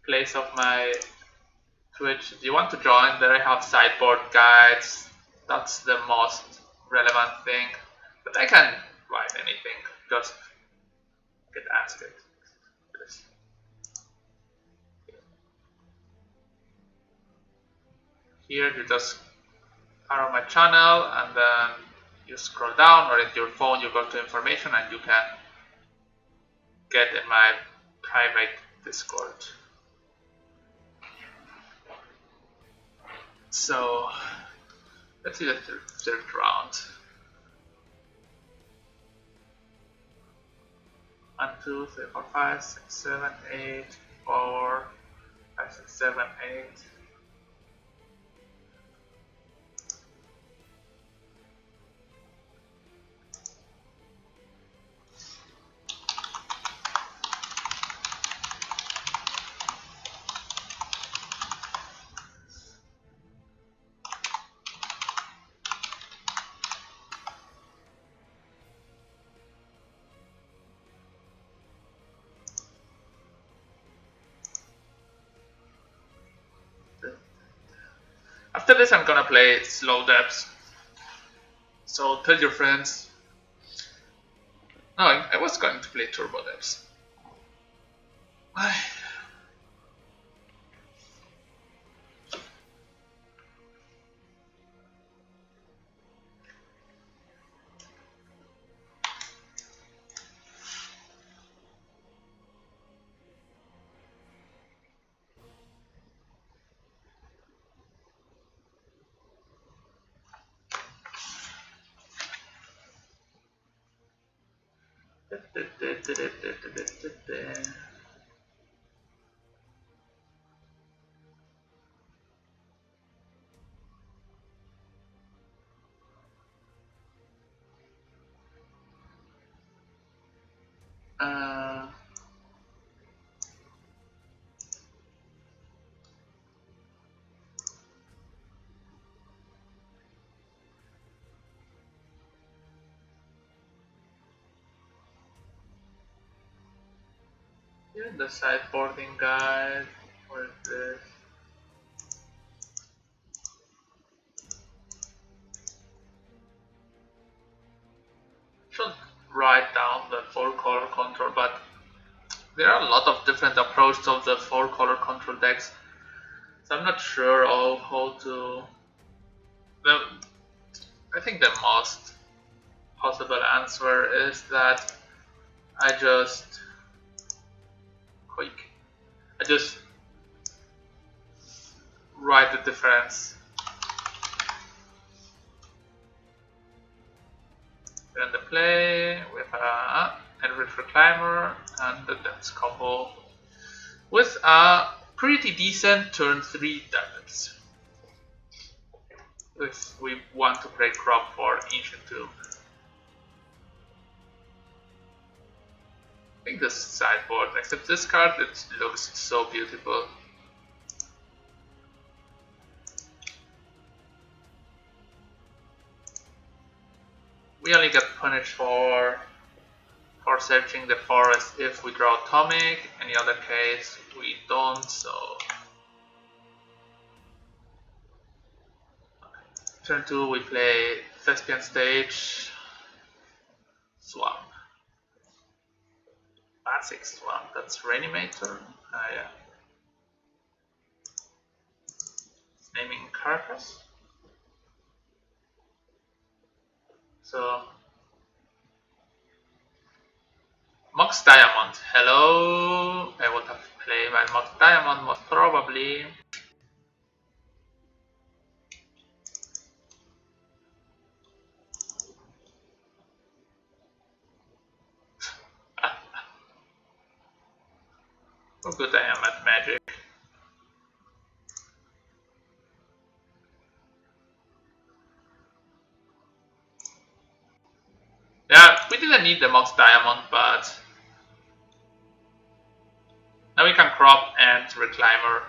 place of my Twitch. If you want to join, there I have sideboard guides. That's the most relevant thing. But I can write anything, just get asked it. Here you just are on my channel and then you scroll down, or in your phone you go to information and you can get in my private Discord. So let's see the third round. 1, 2, 3, 4, 5, 6, 7, 8, 4, 5, 6, 7, 8. After this I'm gonna play slow depths. So tell your friends. No, I was going to play turbo depths. Why? Uh, Here in the sideboarding guide, where is this? Should write down the 4-color control, but there are a lot of different approaches of the 4-color control decks, so I'm not sure of how to. I think the most possible answer is that I just write the difference in the play with a Maverik Reclaimer and the depths combo with a pretty decent turn 3 damage if we want to play crop for Ancient Tomb. I think this sideboard, except this card, it looks so beautiful. We only get punished for searching the forest if we draw Atomic. Any other case we don't, so turn 2 we play Thespian Stage, Swamp. Basic Swamp, that's Reanimator. Yeah. Naming Carcass. So Mox Diamond, hello. I would have played my Mox Diamond most probably. How good I am at Magic. Yeah, we didn't need the Mox Diamond, but now we can crop and Reclaimer.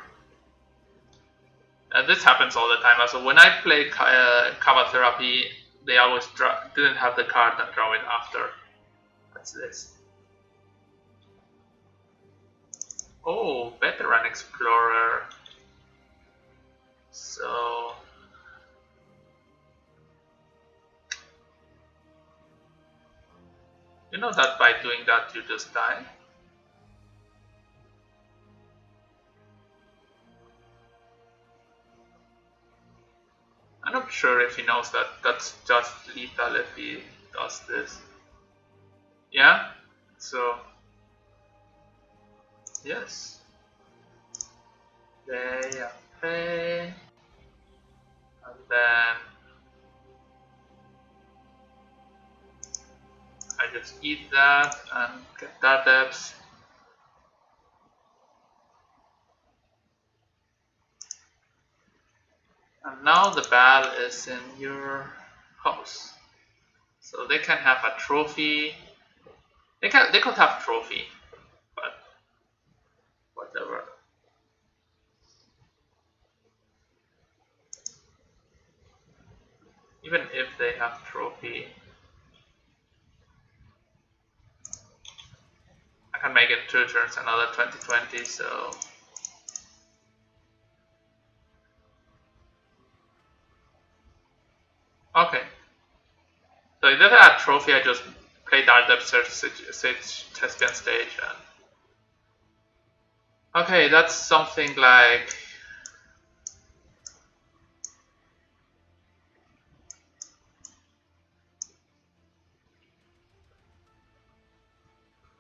This happens all the time. Also, when I play Kava Therapy, they always didn't have the card and draw it after. What's this? Oh, veteran explorer. So you know that by doing that you just die? I'm not sure if he knows that that's just lethal if he does this. Yeah? So, yes. They pay. And then I just eat that and get that depth. And now the ball is in your house. So they can have a trophy. They could have trophy, but whatever. Even if they have trophy, I can make it 2 turns another 2020, so okay. So if they had a trophy, I just play Dardep Sage Thespian stage and okay, that's something like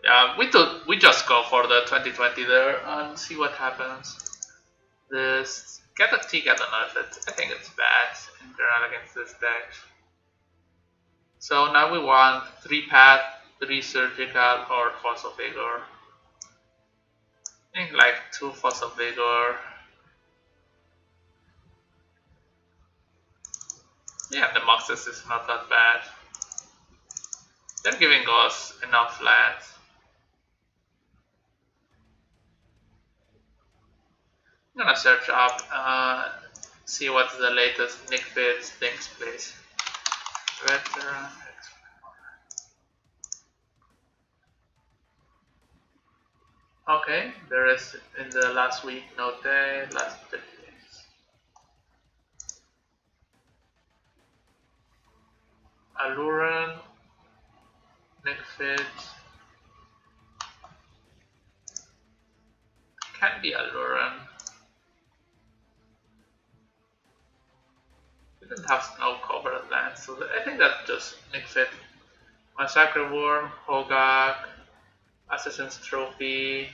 yeah, we just go for the 2020 there and see what happens. This get a tick, I don't know if I think it's bad in general against this deck. So now we want 3 path, 3 surgical or force of vigor. I think like 2 force of vigor. Yeah, the Moxes is not that bad. They're giving us enough lands. I'm gonna search up, see what's the latest Nick Fitz things, please. Veteran. Okay, there is in the last week, no day, last 30 days. Aluran, Nick Fitz. Can be Aluran. We didn't have snow covered land, so I think that's just Nick Fitz. Massacre Worm, Hogak, Assassin's Trophy,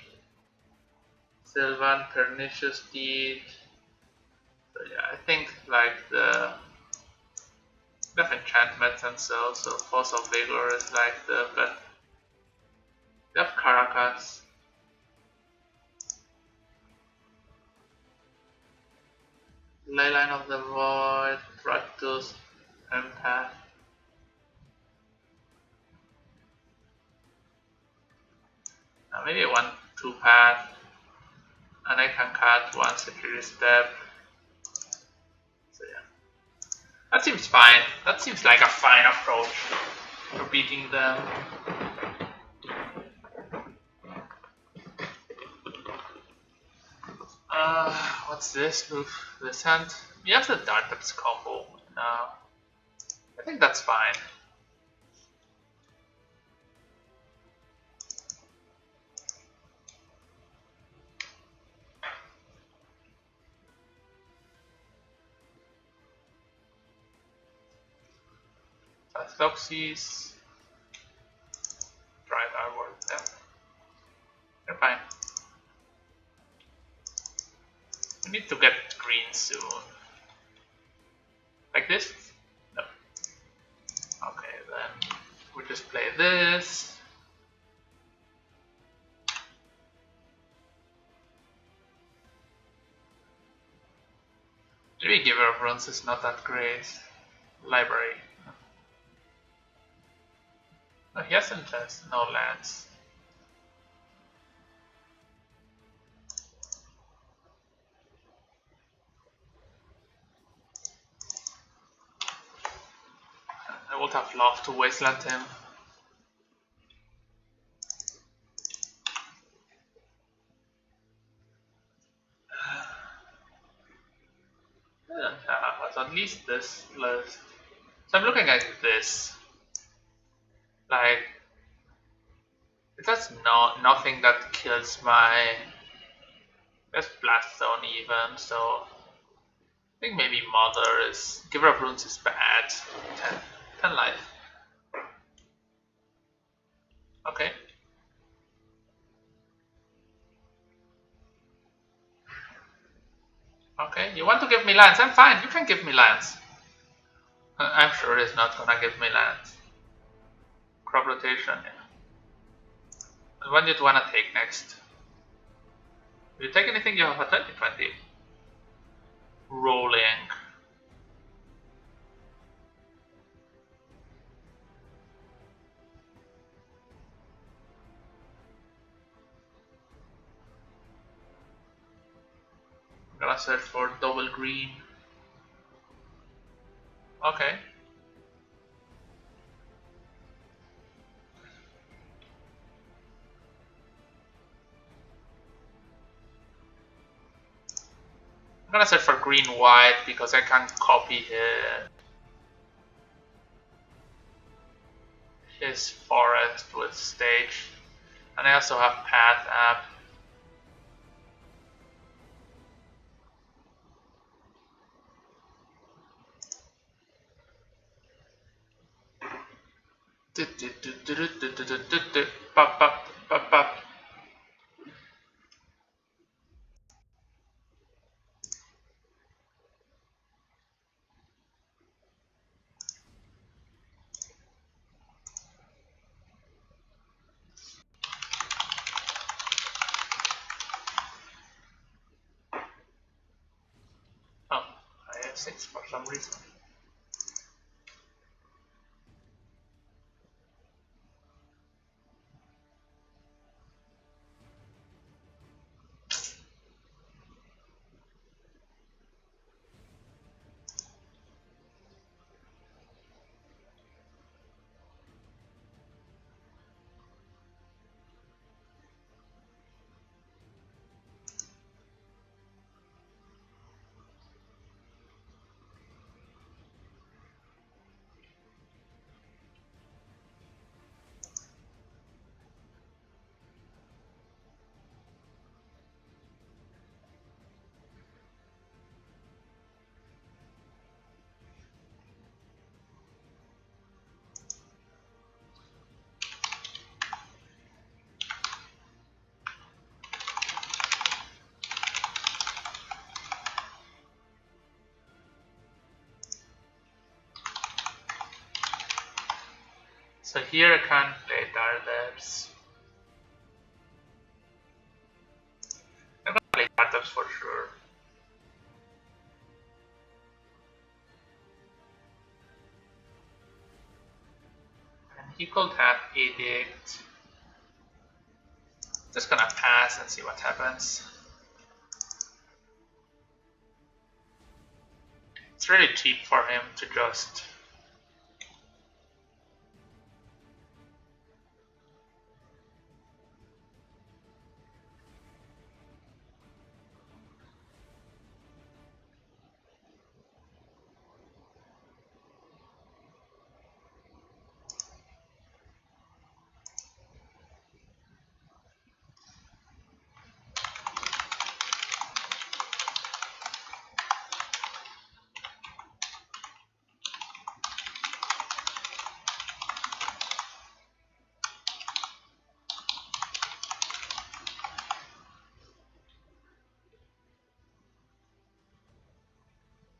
Sylvan, Pernicious Deed. So yeah, I think like the we have enchantments and so Force of Vigor is like the but we have Caracas. Leyline of the Void, Rakdos, Empath. Maybe 1-2 path and I can cut 1 security step. So yeah. That seems fine. That seems like a fine approach for beating them. What's this? Oof, this hand. We have the Dartups combo now. I think that's fine. Loxies. Drive outward. Yeah. They're fine. We need to get green soon. Like this? No. Okay, then we just play this. Maybe Giver of Runes is not that great. Library. No, he hasn't just no lands. I would have loved to wasteland him. So at least this list. So I'm looking at this. Like it does nothing that kills my. There's blast zone even. So I think maybe Mother is Giver of Runes is bad. 10, 10 life. Okay. Okay. You want to give me lands? I'm fine. You can give me lands. I'm sure it's not gonna give me lands. Crop rotation. Yeah. And what do you wanna take next? Do you take anything? You have a 2020. Rolling. I'm gonna search for double green. Okay. I'm gonna search for green white because I can copy his forest with stage. And I also have path app. Pop, pop, pop, pop. Oh, I have 6 for some reason. So here I can't play Dardeps. I'm gonna play Dardeps for sure. And he could have Edict. Just gonna pass and see what happens. It's really cheap for him to just.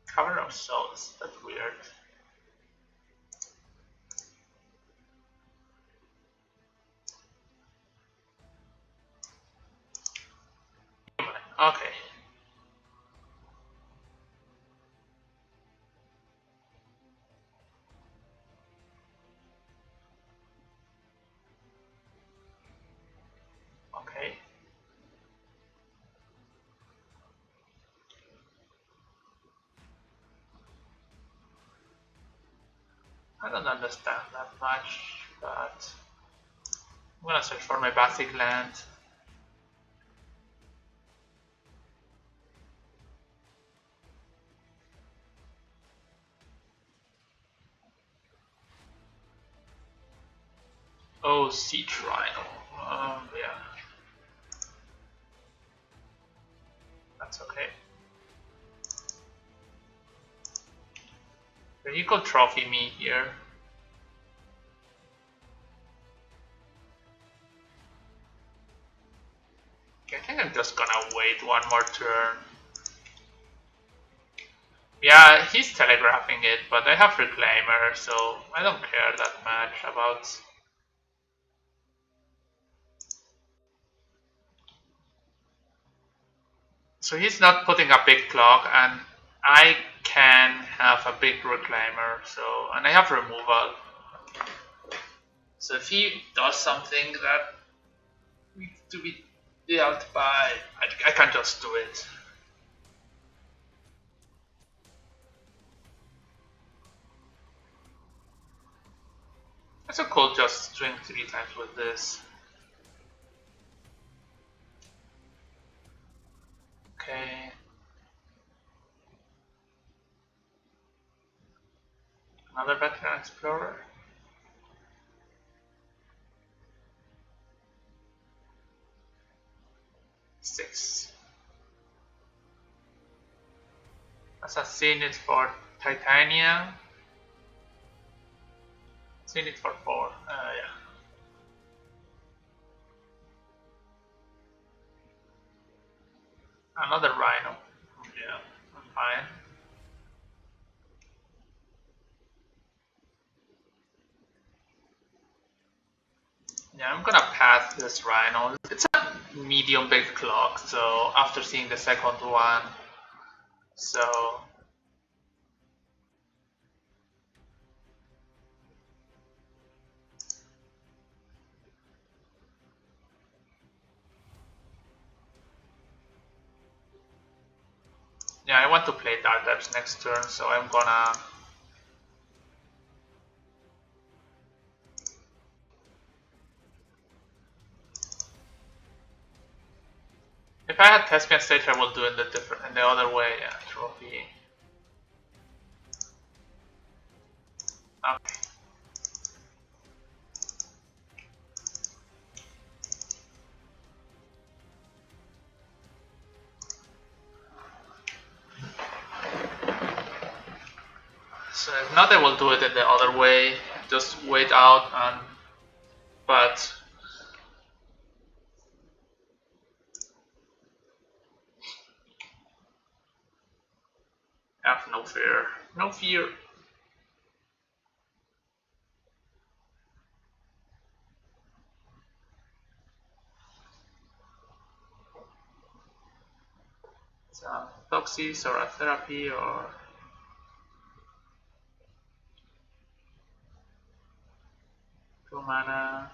Cover of Souls, that's weird. Okay. Okay. I don't understand that much, but I'm gonna search for my basic land. Oh, Siege Rhino. Yeah, that's okay. You could trophy me here. Okay, I think I'm just gonna wait one more turn. Yeah, he's telegraphing it, but I have Reclaimer, so I don't care that much about. So he's not putting a big clock, and I can have a big Reclaimer, so, and I have removal. So if he does something that needs to be dealt by, I can just do it. So cool, just string 3 times with this. Okay. Another veteran explorer. 6. Assassin it for titanium. Seen it for 4. Yeah. Another rhino. Yeah, I'm fine. Yeah, I'm gonna pass this rhino. It's a medium big clock, so after seeing the second one, so yeah, I want to play Dark Depths next turn, so I'm gonna. If I had Thespian Stage, I would do it in the other way. Yeah, trophy. Okay. So if not, I will do it in the other way. Just wait out and. But have no fear. No fear. It's a Toxis or a therapy or 2 mana.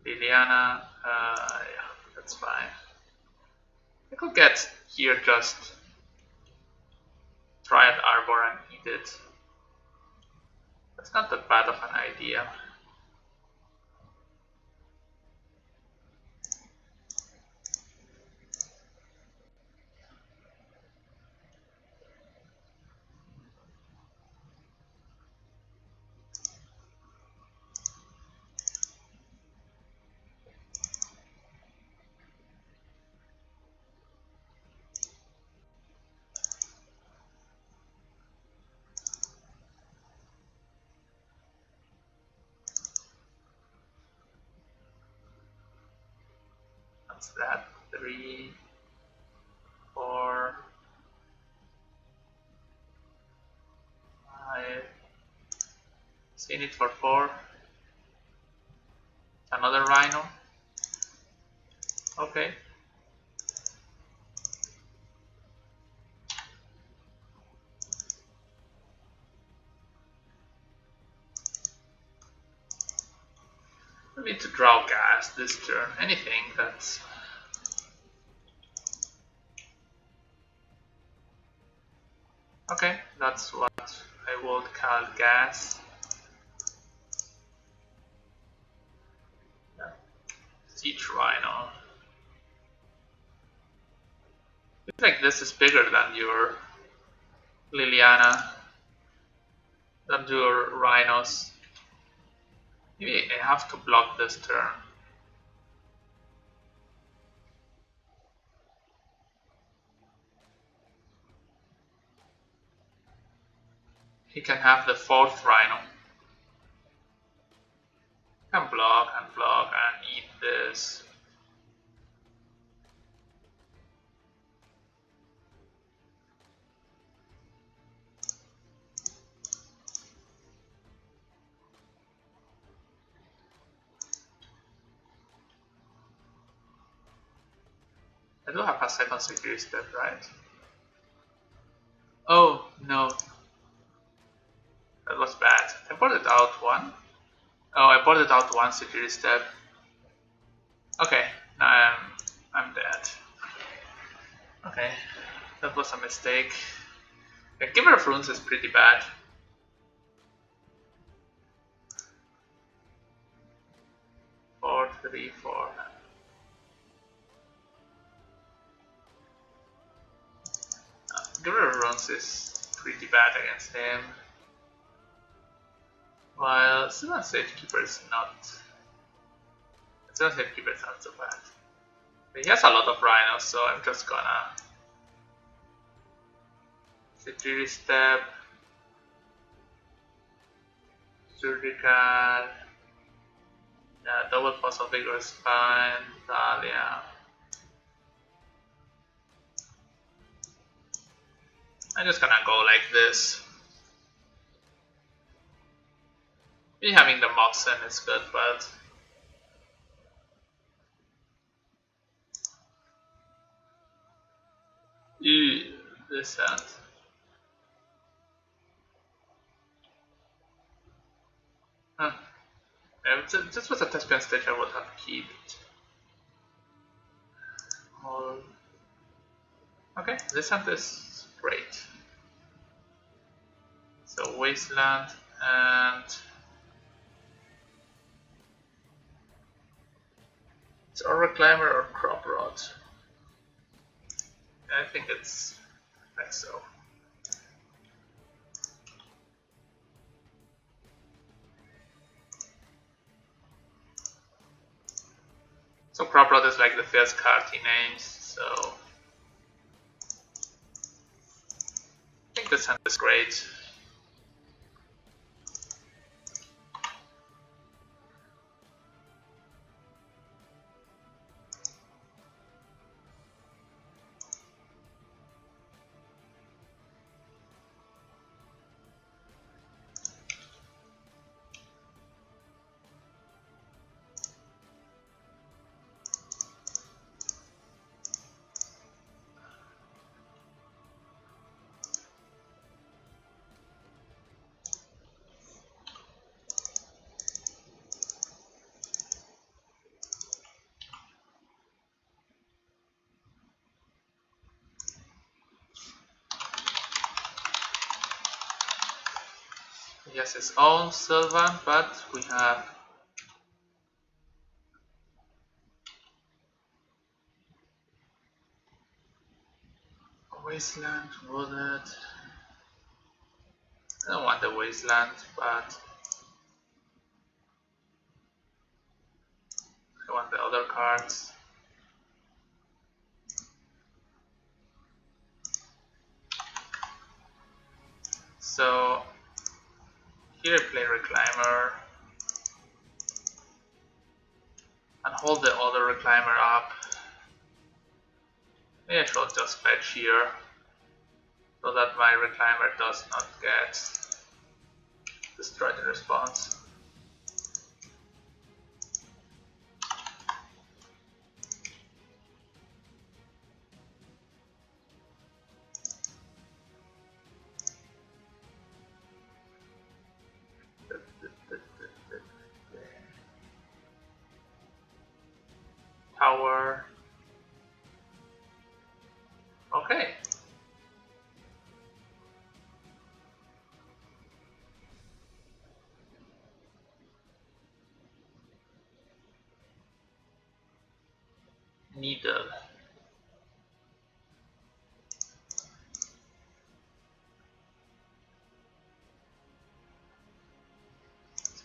Liliana. Yeah, that's fine. I could get here just Triad Arbor and eat it. That's not that bad of an idea. What's that? 3, 4, 5. Seen it for 4. Another Rhino. Okay. We need to draw gas this turn. Anything that's. Okay, that's what I would call gas. Yeah. Siege Rhino. Looks like this is bigger than your Liliana, than your Rhinos. Maybe I have to block this turn. He can have the 4th rhino. Can block and eat this. I do have a second security step, right? Oh no, that was bad. I boarded out one. Oh, I boarded out one security step. Okay, now I'm dead. Okay, that was a mistake. The Giver of Runes is pretty bad. 4, 3, 4. Giver of Runes is pretty bad against him. While Seven Safekeeper is not. Seven Safekeeper is not so bad. He has a lot of rhinos, so I'm just gonna security step, surgical, double fossil vigor spine, Thalia. I'm just gonna go like this. Me having the Moxen is good, but this and huh. If this was a Thespian stage, I would have kept. Okay, this hunt is great. So Wasteland and it's or Reclaimer or Crop Rod. I think it's like so. So Crop Rod is like the first card he names, so I think this hunt is great. He has his own Sylvan, but we have Wasteland, Wooded. I don't want the Wasteland, but I want the other cards. So here I play Reclaimer and hold the other Reclaimer up. Maybe I should just fetch here so that my Reclaimer does not get destroyed in response. Tower. Okay. Needle.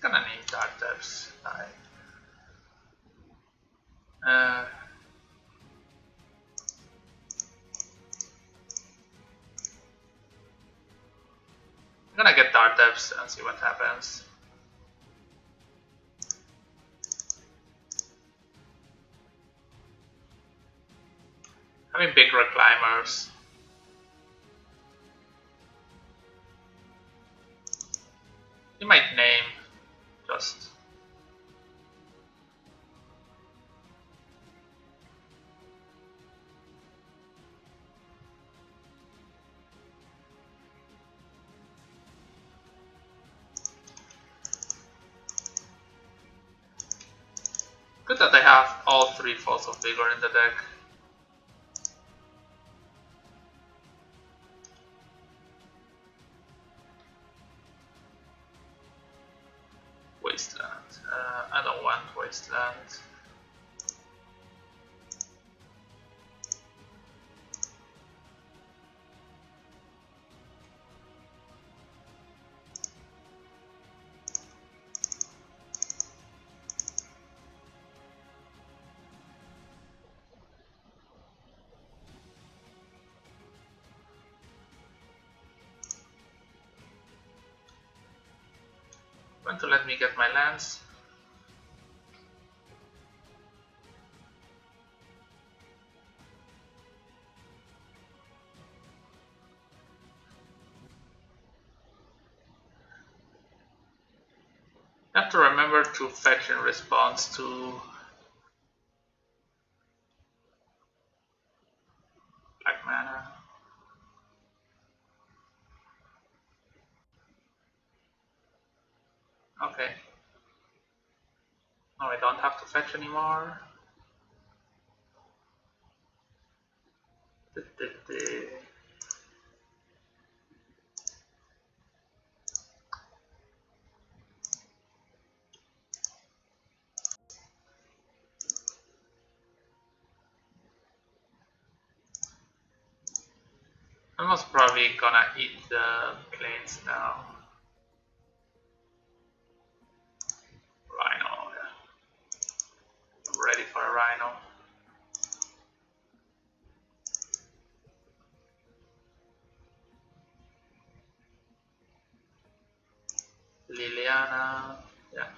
Gonna need dart depths. I'm gonna get dart depths and see what happens. Having big reclimbers. You might name just. Good that I have all 3 Falls of Vigor in the deck. Wasteland. I don't want Wasteland. Going to let me get my lands. You have to remember to fetch in response to black mana. Okay. No, I don't have to fetch anymore. I'm most probably gonna eat the plains now. Rhino, yeah. I'm ready for a rhino. Liliana, yeah.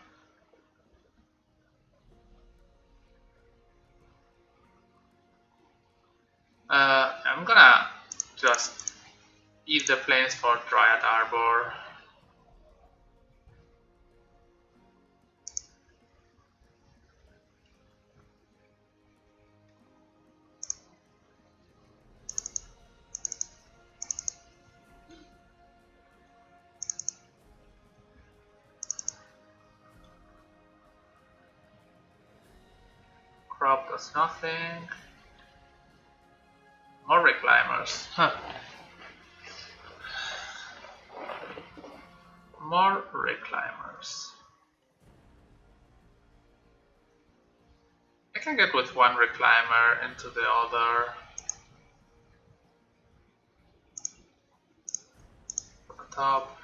I'm gonna just eat the plains for Dryad Arbor. Crop does nothing. More reclaimers. Huh. More reclaimers. I can get with one reclaimer into the other. Top.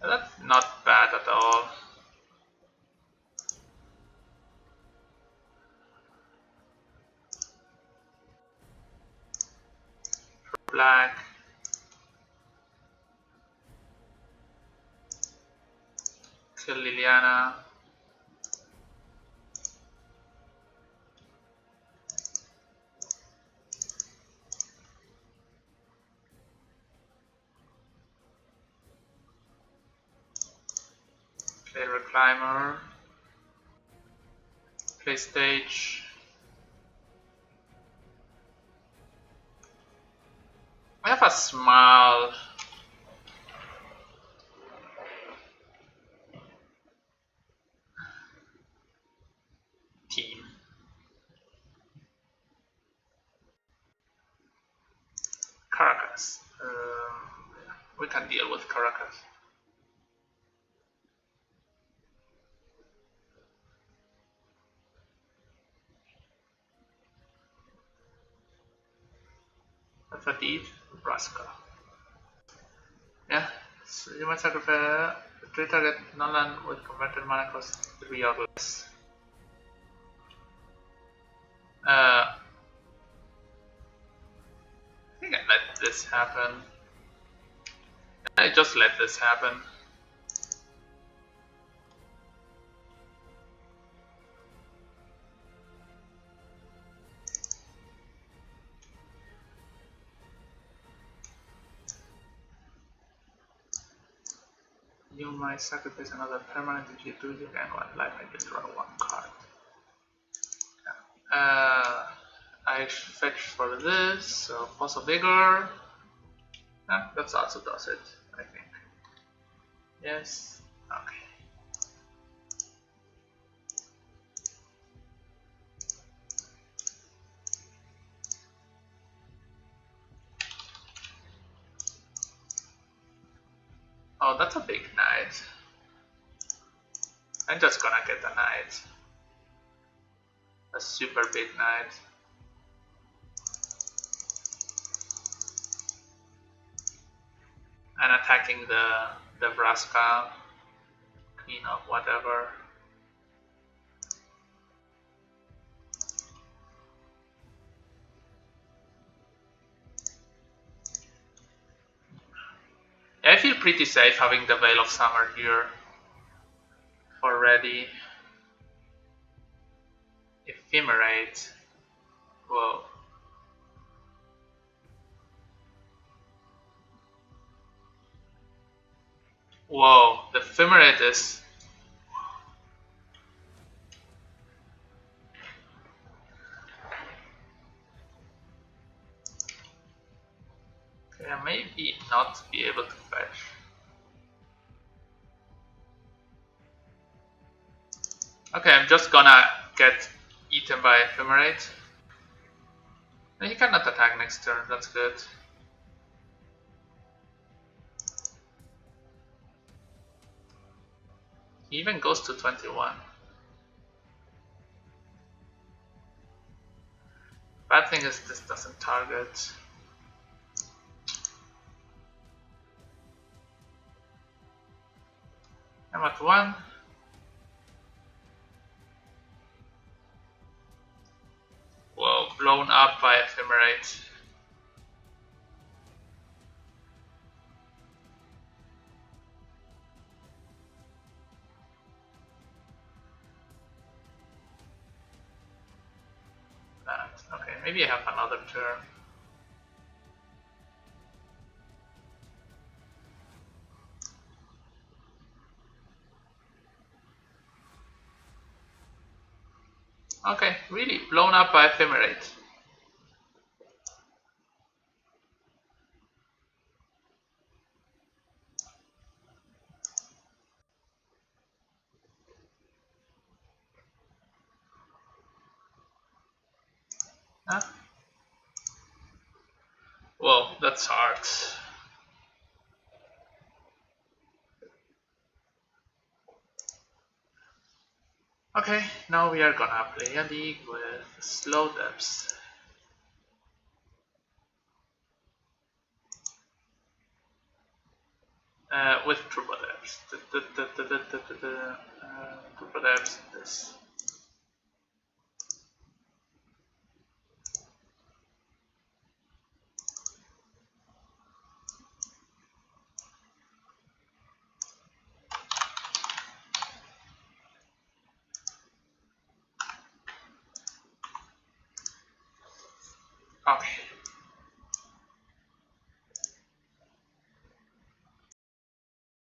That's not bad at all. Black. Kill Liliana. Play reclaimer. Play stage. I have a small team. Caracas. We can deal with Caracas. That's a deed. Nebraska. Yeah, so you might sacrifice the target non-land with converted mana cost 3 or less. I think I let this happen. I just let this happen. You might sacrifice another permanent. If you do, you gain 1 life and you draw 1 card. I fetch for this, so Force of Vigor. That also does it, I think. Yes. Okay. Oh, that's a big knight. I'm just gonna get a knight. A super big knight. And attacking the Vraska, queen of whatever. Yeah, I feel pretty safe having the Veil of Summer here already. Ephemerate. Whoa. Whoa, the Ephemerate is... Okay, I maybe not be able to fetch. Okay, I'm just gonna get eaten by Ephemerate. He cannot attack next turn, that's good. He even goes to 21. Bad thing is this doesn't target. I'm at 1. Whoa, blown up by Ephemerate. Okay, maybe I have another turn. Okay, really blown up by Ephemerate. Huh? Whoa, that's hard. Okay, now we are gonna play a league with slow depths. With turbo depths. Turbo depths, this. Okay.